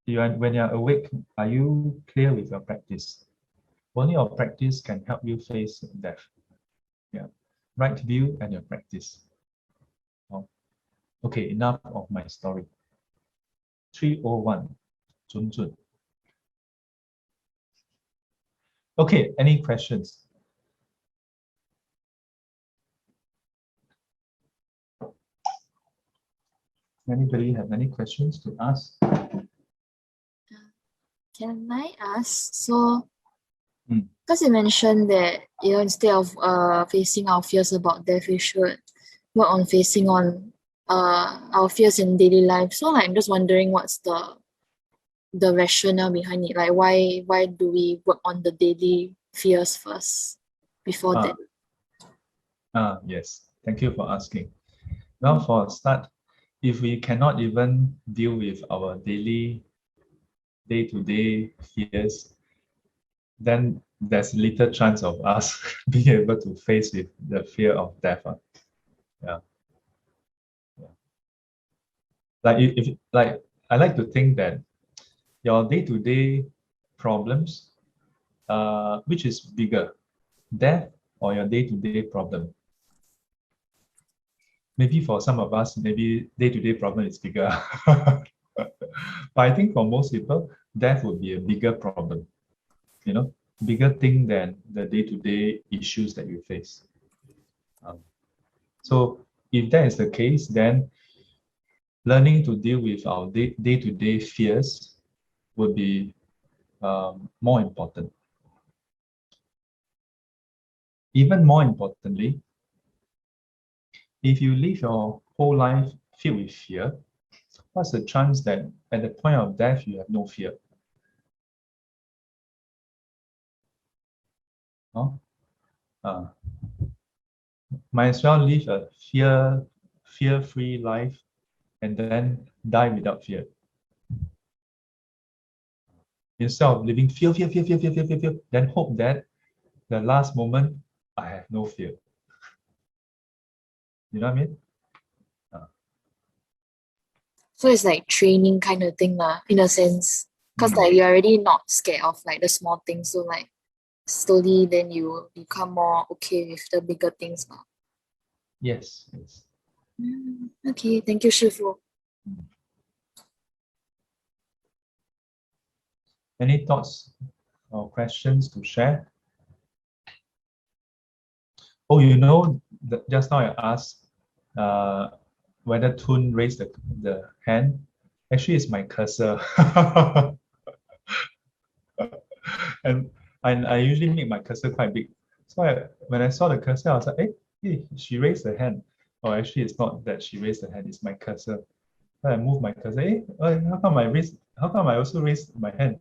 When you're awake, are you clear with your practice? Only your practice can help you face death. Yeah. Right view and your practice. Oh. Okay, enough of my story. 301. Zun Zun. Okay, any questions? Anybody have any questions to ask? Can I ask? So, because you mentioned that, instead of facing our fears about death, we should work on facing on our fears in daily life. So like, I'm just wondering what's the rationale behind it. Like why do we work on the daily fears first before that? Yes. Thank you for asking. Well, for a start, if we cannot even deal with our daily day-to-day fears, then there's little chance of us being able to face with the fear of death. Yeah. Like if like I like to think that your day-to-day problems, which is bigger, death or your day-to-day problem? Maybe for some of us, maybe day-to-day problem is bigger. But I think for most people, death would be a bigger problem, bigger thing than the day-to-day issues that you face. So if that is the case, then learning to deal with our day-to-day fears would be more important. Even more importantly, if you live your whole life filled with fear, what's the chance that at the point of death you have no fear? No? Might as well live a fear-free life and then die without fear. Instead of living fear, then hope that the last moment I have no fear. You know what I mean? So it's like training kind of thing lah, in a sense. Because like you're already not scared of like the small things. So like slowly then you will become more okay with the bigger things now. Yes. Okay, thank you, Shifu. Any thoughts or questions to share? Oh, just now I asked whether Tun raised the hand. Actually, it's my cursor. and I usually make my cursor quite big. So when I saw the cursor, I was like, hey, she raised her hand. Oh, actually, it's not that she raised her hand, it's my cursor. So I move my cursor. Hey, how come I also raised my hand?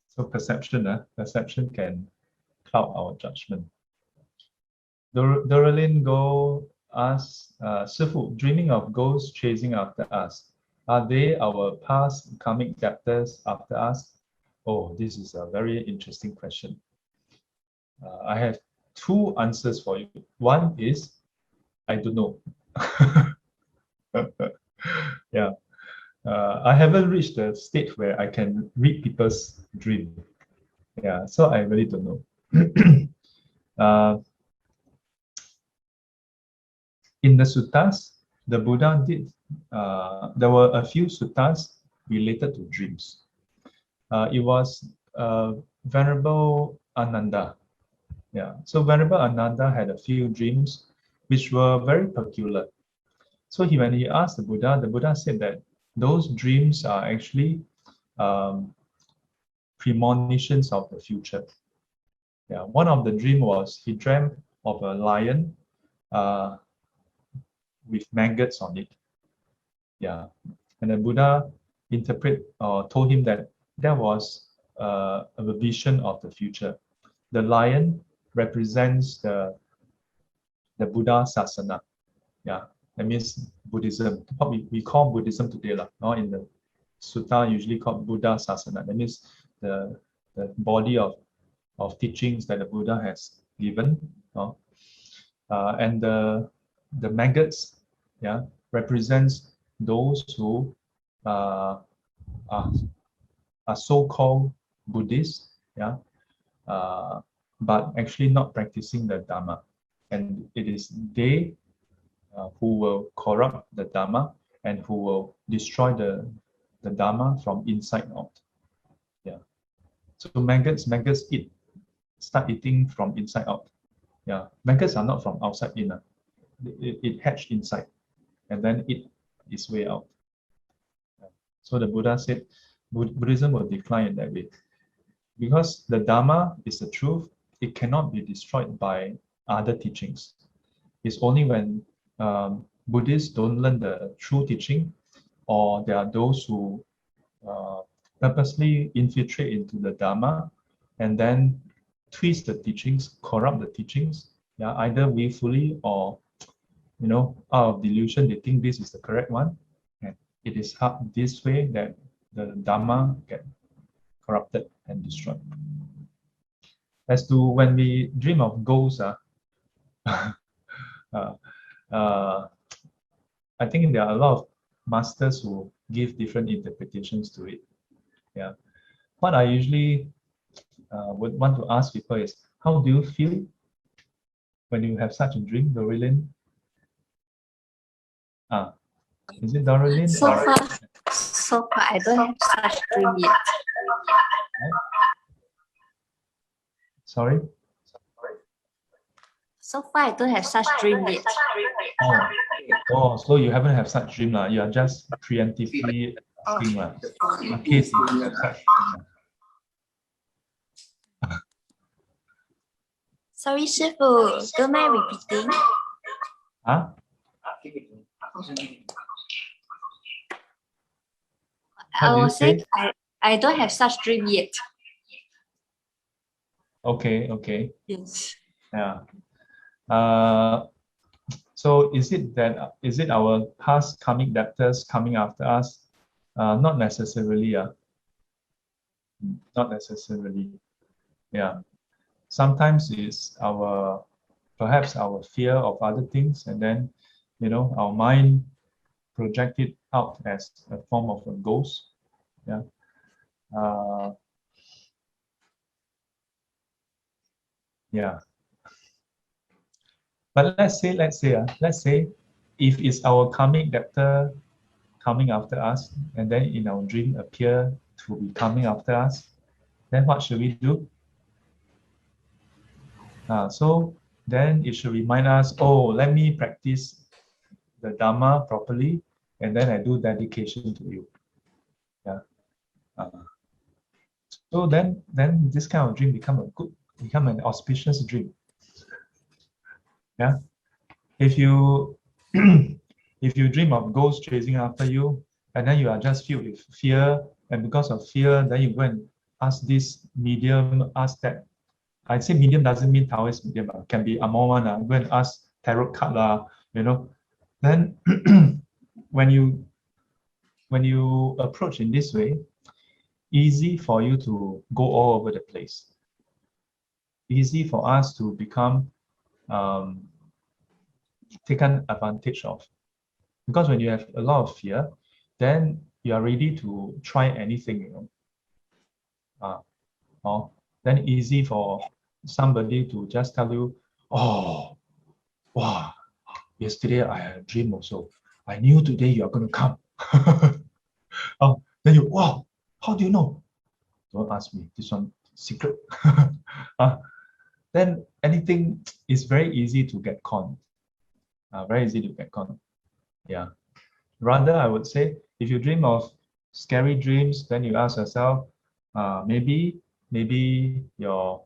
So perception can cloud our judgment. Doralyn Go asks, Sifu, dreaming of ghosts chasing after us, are they our past karmic debtors after us? Oh, this is a very interesting question. I have two answers for you. One is, I don't know. Yeah. I haven't reached the state where I can read people's dream. Yeah, so I really don't know. In the suttas, the Buddha there were a few suttas related to dreams. It was Venerable Ananda. Yeah, so Venerable Ananda had a few dreams which were very peculiar. So when he asked the Buddha said that those dreams are actually premonitions of the future. Yeah, one of the dream was he dreamt of a lion with maggots on it. Yeah, and the Buddha told him that was a vision of the future. The lion represents the Buddha Sasana. Yeah, that means Buddhism. What we call Buddhism today, in the Sutta usually called Buddha Sasana. That means the body of teachings that the Buddha has given. And the maggots, yeah, represents those who are so-called Buddhists, yeah, but actually not practicing the Dharma. And it is they who will corrupt the Dharma and who will destroy the Dharma from inside out. Yeah. So maggots start eating from inside out. Yeah. Maggots are not from outside in. It hatched inside and then eat its way out. So the Buddha said Buddhism will decline in that way. because the Dharma is the truth, it cannot be destroyed by other teachings. It's only when Buddhists don't learn the true teaching, or there are those who purposely infiltrate into the Dharma and then twist the teachings, corrupt the teachings, yeah, either willfully or out of delusion, they think this is the correct one. And it is this way that the Dharma get corrupted and destroyed. As to when we dream of ghosts, I think there are a lot of masters who give different interpretations to it. Yeah. What I usually would want to ask people is, how do you feel when you have such a dream, Doreen? Is it Doreen? So far, I don't have such dream yet. Sorry? So far, I don't have such dream yet. So you haven't have such dream lah. You are just preemptively asking lah. In case you have such dream. Sorry, Shifu, don't mind repeating. Huh? I was saying I don't have such dream yet. Okay. Yes. Yeah. So is it our past karmic debtors coming after us? Not necessarily. Not necessarily. Yeah. Sometimes it's perhaps our fear of other things, and then our mind project it out as a form of a ghost. Yeah. Yeah. But let's say if it's our karmic debtor coming after us, and then in our dream appear to be coming after us, then what should we do? So then it should remind us, let me practice the Dharma properly, and then I do dedication to you. Yeah. So then this kind of dream become an auspicious dream. Yeah. If you dream of ghosts chasing after you, and then you are just filled with fear, and because of fear, then you go and ask this medium, ask that. I say medium doesn't mean Taoist medium, can be Amor one, go and ask tarot card, Then when you approach in this way, easy for you to go all over the place. Easy for us to become taken advantage of. Because when you have a lot of fear, then you are ready to try anything, then easy for somebody to just tell you, wow, yesterday I had a dream also. I knew today you are going to come. Then you, wow, how do you know? Don't ask me, this one secret. Then anything is very easy to get conned. Very easy to get conned. Yeah. Rather, I would say, if you dream of scary dreams, then you ask yourself, maybe your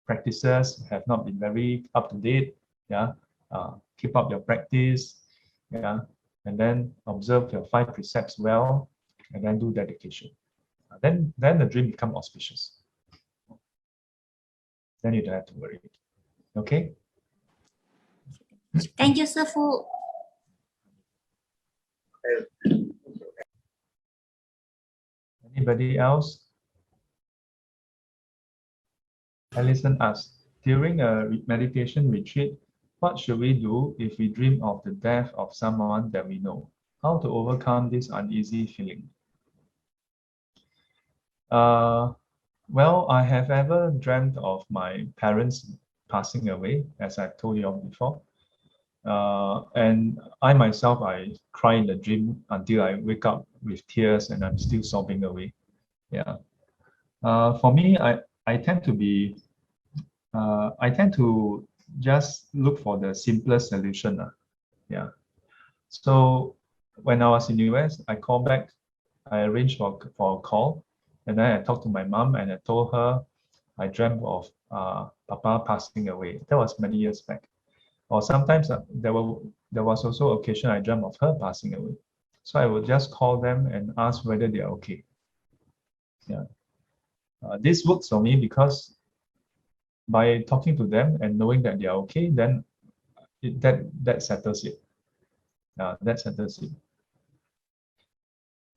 practices have not been very up to date. Yeah. Keep up your practice. Yeah. And then observe your 5 precepts well, and then do dedication. Then the dream becomes auspicious. Then you don't have to worry. Okay. Thank you, Shifu. Anybody else? Alison asks, during a meditation retreat, what should we do if we dream of the death of someone that we know? How to overcome this uneasy feeling? Well, I have ever dreamt of my parents passing away, as I've told you all before. And I myself, I cry in the dream until I wake up with tears and I'm still sobbing away. Yeah. For me, I tend to just look for the simplest solution. Yeah. So when I was in the US, I called back I arranged for a call, and then I talked to my mom and I told her I dreamt of Papa passing away. That was many years back. Or sometimes there was also occasion I dreamt of her passing away. So I would just call them and ask whether they are okay. Yeah, this works for me because by talking to them and knowing that they are okay, then that settles it. That settles it.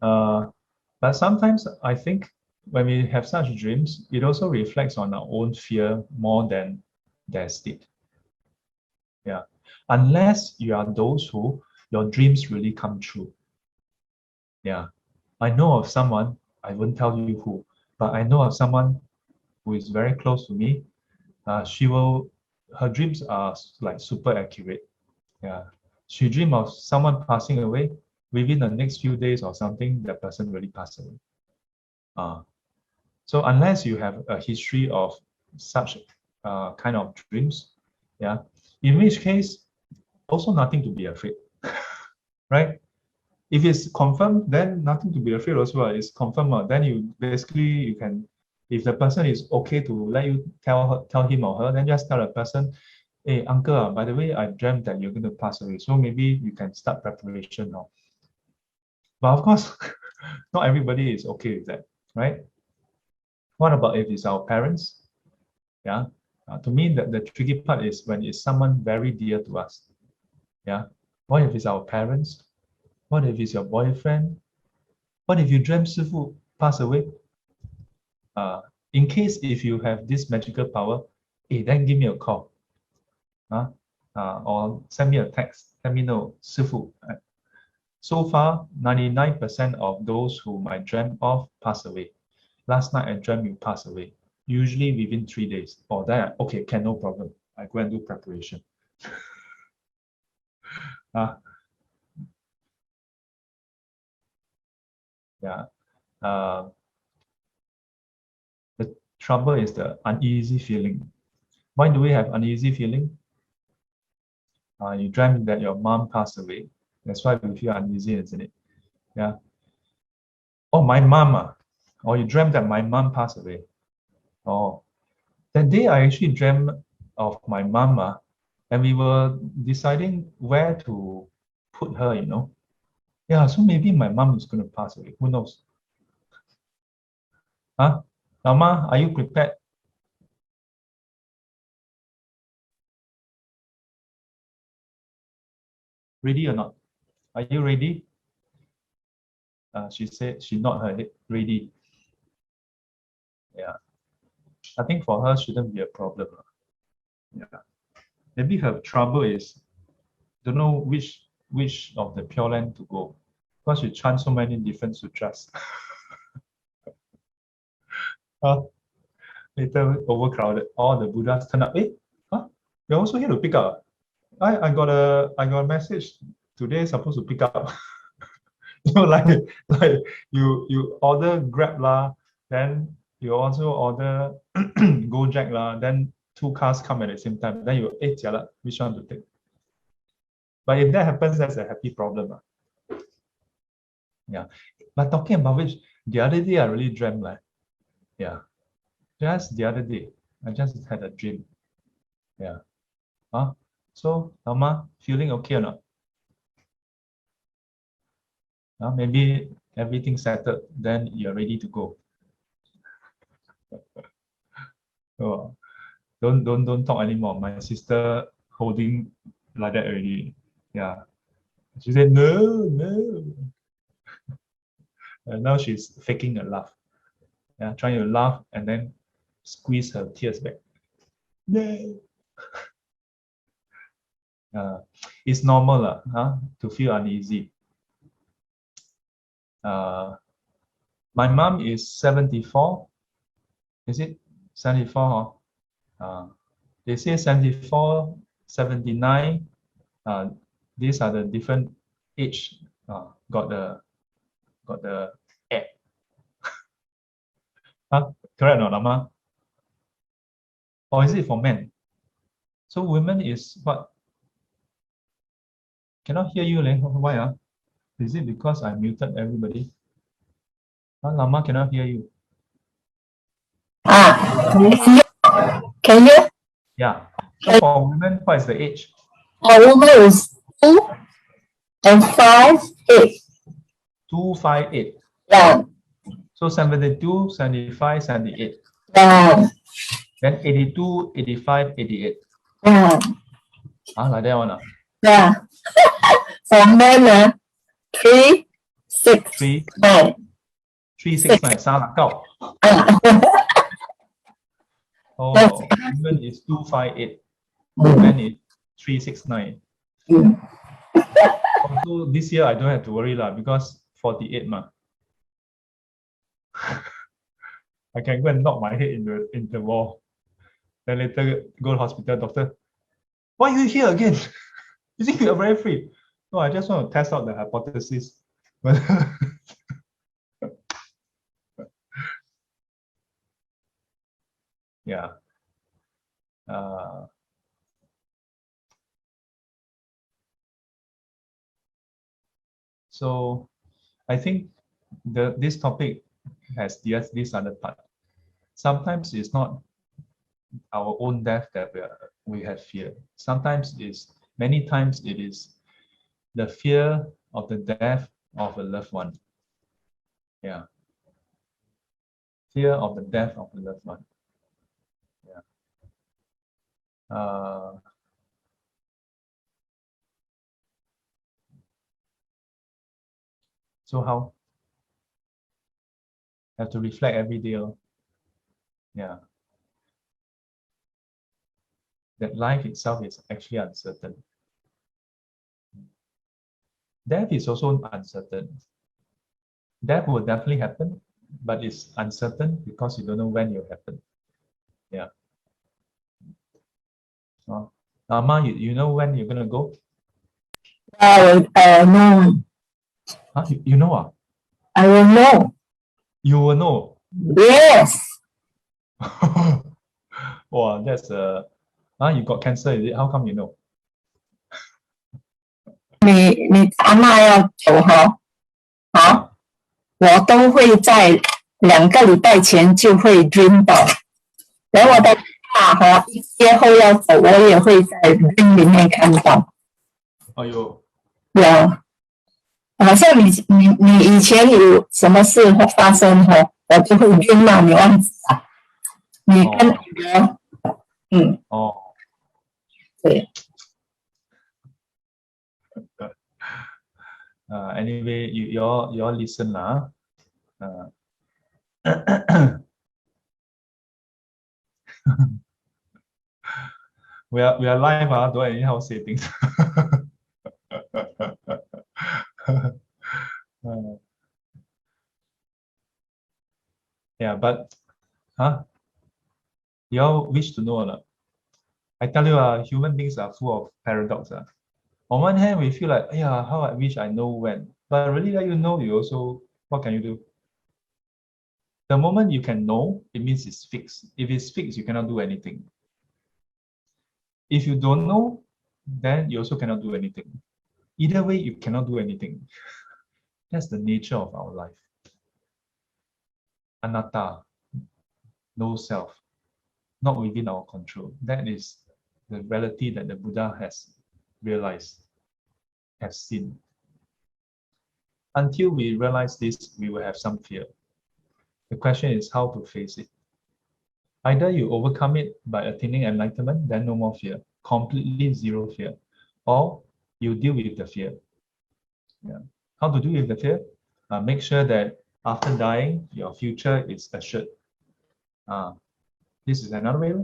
But sometimes I think when we have such dreams, it also reflects on our own fear more than their state. Yeah, unless you are those who your dreams really come true. Yeah, I know of someone, I won't tell you who, but I know of someone who is very close to me. Her dreams are like super accurate. Yeah, she dreamed of someone passing away. Within the next few days or something, that person really passed away. So unless you have a history of such kind of dreams, yeah, in which case, also nothing to be afraid, right? If it's confirmed, then nothing to be afraid also. It's confirmed. Then you basically can, if the person is okay to let you tell him or her, then just tell the person, hey uncle, by the way, I dreamt that you're going to pass away. So maybe you can start preparation now. But of course, not everybody is okay with that, right? What about if it's our parents? Yeah. To me, the tricky part is when it's someone very dear to us. Yeah. What if it's our parents? What if it's your boyfriend? What if you dream Sifu pass away? In case if you have this magical power, then give me a call. Or send me a text. Let me know, Sifu. So far, 99% of those whom I dreamt of pass away. Last night I dreamt you pass away. Usually within 3 days. Or then, okay, no problem. I go and do preparation. Yeah. The trouble is the uneasy feeling. Why do we have uneasy feeling? You dreamt that your mom passed away. That's why we feel uneasy, isn't it? Yeah. Oh, my mom. Or you dreamt that my mom passed away. Oh, that day I actually dreamt of my mama, and we were deciding where to put her, Yeah, so maybe my mom is going to pass away. Who knows? Mama, are you prepared? Ready or not? Are you ready? She said she nodded her head. Ready. Yeah. I think for her shouldn't be a problem. Yeah. Maybe her trouble is don't know which of the Pure Land to go. Because she chants so many different sutras. Later overcrowded. All the Buddhas turn up. You're also here to pick up. I got a message today supposed to pick up. like you order Grab lah, then you also order Gojek lah, then 2 cars come at the same time. Then you jialat, which one to take? But if that happens, that's a happy problem. Yeah. But talking about which, the other day I really dreamt like, yeah. Just the other day, I just had a dream. Yeah. So, Mama, feeling okay or not? Maybe everything settled, then you're ready to go. Oh, don't talk anymore. My sister holding like that already. Yeah. She said, no. And now she's faking a laugh. Yeah, trying to laugh and then squeeze her tears back. No. It's normal to feel uneasy. My mom is 74. Is it 74? They say 74, 79. These are the different age. Got the app. Correct or not, Mama? Or is it for men? So women is what? Cannot hear you, Leng. Why? Is it because I muted everybody? Lama cannot hear you. Can you? Yeah. So for women, what is the age? A woman is 2 and 5, 8. 258. Yeah. So 72, 75, 78. Yeah. Then 82, 85, 88. Yeah. Like that one. Yeah. For men, 3, 6, 3, 9. 369. Salah kau. Ah. Oh, women is 258. Men is 369. Also, this year I don't have to worry lah because 48 ma. I can go and knock my head in the wall. Then later go to hospital, doctor. Why are you here again? You think you are very free? No, I just want to test out the hypothesis. Yeah. So I think this topic has this other part. Sometimes it's not our own death that we have fear. Sometimes many times it is the fear of the death of a loved one. Yeah. Fear of the death of a loved one. Yeah. So how? Have to reflect every day. Yeah. That life itself is actually uncertain. Death is also uncertain. Death will definitely happen, but it's uncertain because you don't know when it will happen. Yeah. Ma, you know when you're gonna go? No. Huh? You know? I will know. You will know. Yes. Wow, that's you got cancer, is it? How come you know? 你阿嬷要走哈，好，我都会在2个礼拜前就会 dream 到，然后我的爸哈一接后要走，我也会在 dream 里面看到。哎呦，有，好像你以前有什么事发生哈，我就会 dream 到，你忘记了？你跟女儿，对。Anyway, you all listen lah. We are live, don't anyhow say things. Yeah, but you all wish to know or not? I tell you, human beings are full of paradox. On one hand, we feel like, yeah, how I wish I know when. But really let you know, you also, what can you do? The moment you can know, it means it's fixed. If it's fixed, you cannot do anything. If you don't know, then you also cannot do anything. Either way, you cannot do anything. That's the nature of our life. Anatta, no self, not within our control. That is the reality that the Buddha has realized, has seen. Until we realize this, we will have some fear. The question is how to face it. Either you overcome it by attaining enlightenment, then no more fear, completely zero fear, or you deal with the fear. Yeah. How to deal with the fear? Make sure that after dying, your future is assured. This is another way.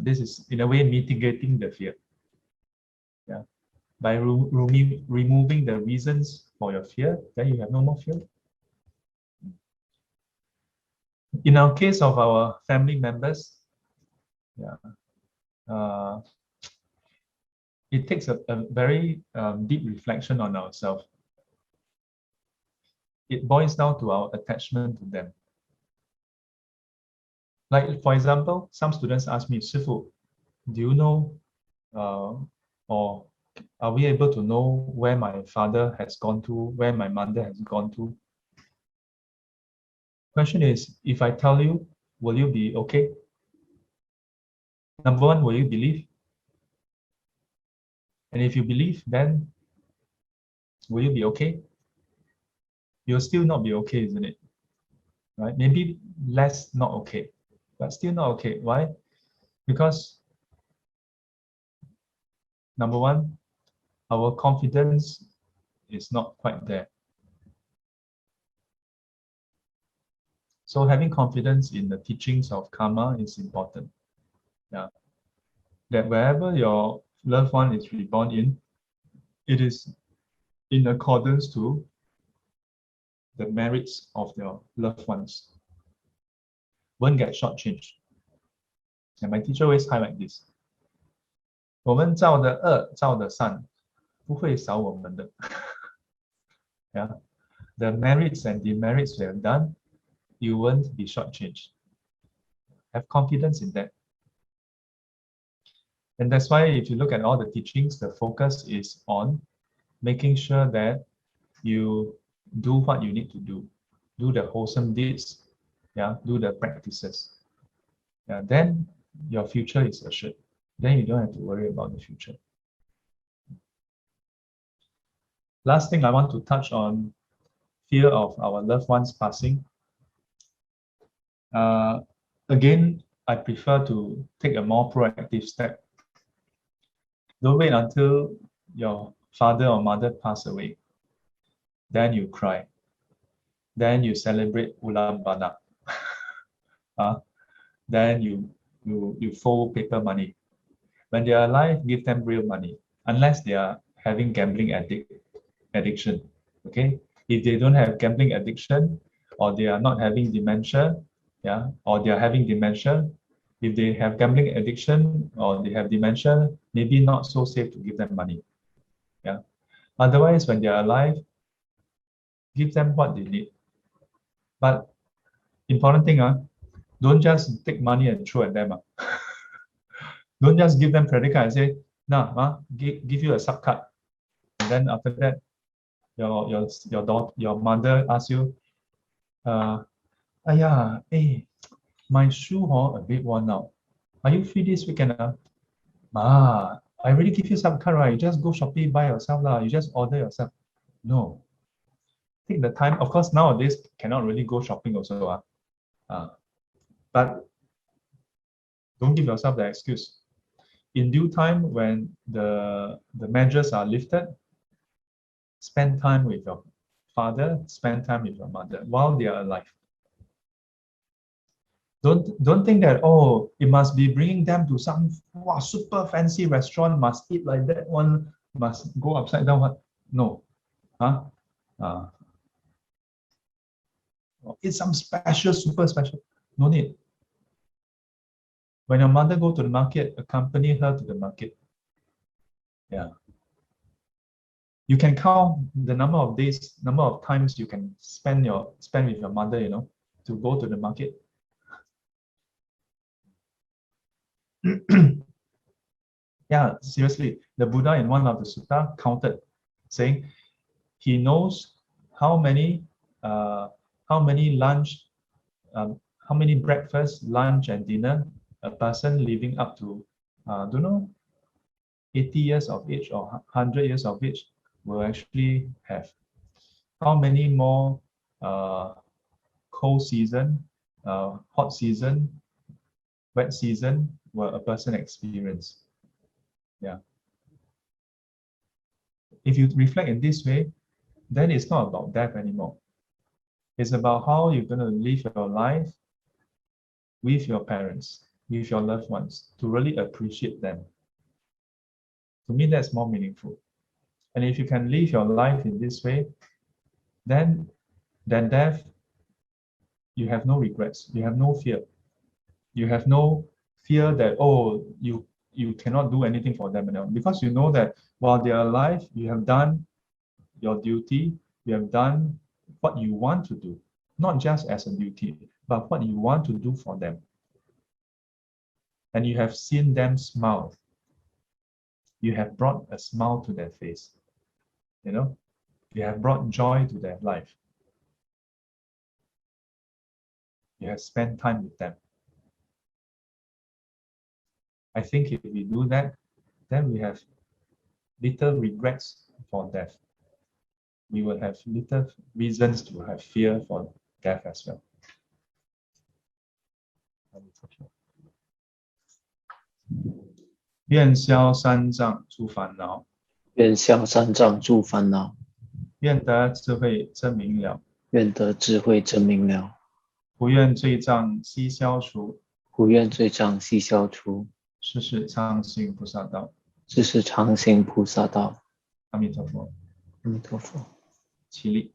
This is, in a way, mitigating the fear. Yeah. By removing the reasons for your fear, then you have no more fear. In our case of our family members, it takes a very deep reflection on ourselves. It boils down to our attachment to them. Like, for example, some students ask me, Sifu, do you know, or Are we able to know where my father has gone to, where my mother has gone to? Question is, if I tell you, will you be okay? Number one, will you believe? And if you believe, then will you be okay? You'll still not be okay, isn't it? Right? Maybe less not okay, but still not okay. Why? Because number one, our confidence is not quite there. So having confidence in the teachings of karma is important. Yeah. That wherever your loved one is reborn in, it is in accordance to the merits of your loved ones. Won't get shortchanged. And my teacher always highlight this. 我们造的恶，造的善，不会少我们的。Yeah. The merits and demerits we have done, you won't be shortchanged. Have confidence in that. And that's why if you look at all the teachings, the focus is on making sure that you do what you need to do. Do the wholesome deeds, yeah, do the practices. Yeah, then your future is assured. Then you don't have to worry about the future. Last thing I want to touch on, fear of our loved ones passing. Again, I prefer to take a more proactive step. Don't wait until your father or mother pass away. Then you cry. Then you celebrate ulam banak. Then you fold paper money. When they are alive, give them real money, unless they are having gambling addiction. Okay, if they don't have gambling addiction, or they are not having dementia, yeah, or they are having dementia. If they have gambling addiction or they have dementia, maybe not so safe to give them money. Yeah. Otherwise, when they are alive, give them what they need. But important thing, don't just take money and throw at them. Don't just give them credit card and say, nah, give you a sub card. And then after that, your mother asks you, hey, my shoe a bit worn out. Are you free this weekend? I already give you some card, right? You just go Shopee, buy yourself lah. You just order yourself. No. Take the time. Of course, nowadays cannot really go shopping also. But don't give yourself the excuse. In due time, when the measures are lifted, spend time with your father, spend time with your mother while they are alive. Don't think that, oh, it must be bringing them to some super fancy restaurant, must eat like that one, must go upside down. No. It's some special, super special. No need. When your mother go to the market, accompany her to the market. Yeah. You can count the number of days, number of times you can spend with your mother, to go to the market. Yeah, seriously, the Buddha in one of the sutta counted, saying he knows how many lunch, how many breakfast, lunch, and dinner a person living up to, 80 years of age or 100 years of age will actually have. How many more cold season, hot season, wet season will a person experience? Yeah. If you reflect in this way, then it's not about death anymore. It's about how you're going to live your life with your parents, with your loved ones, to really appreciate them. To me, that's more meaningful. And if you can live your life in this way, then death, you have no regrets, you have no fear. You have no fear that, oh, you cannot do anything for them anymore, because you know that while they are alive, you have done your duty, you have done what you want to do, not just as a duty, but what you want to do for them. And you have seen them smile. you have brought a smile to their face. You know, you have brought joy to their life. You have spent time with them. I think if we do that, then we have little regrets for death. We will have little reasons to have fear for death as well. 愿消三障诸烦恼，愿消三障诸烦恼，愿得智慧真明了，愿得智慧真明了，不愿罪障悉消除，不愿罪障悉消除，世世常行菩萨道。世世常行菩萨道。阿弥陀佛，阿弥陀佛。起立。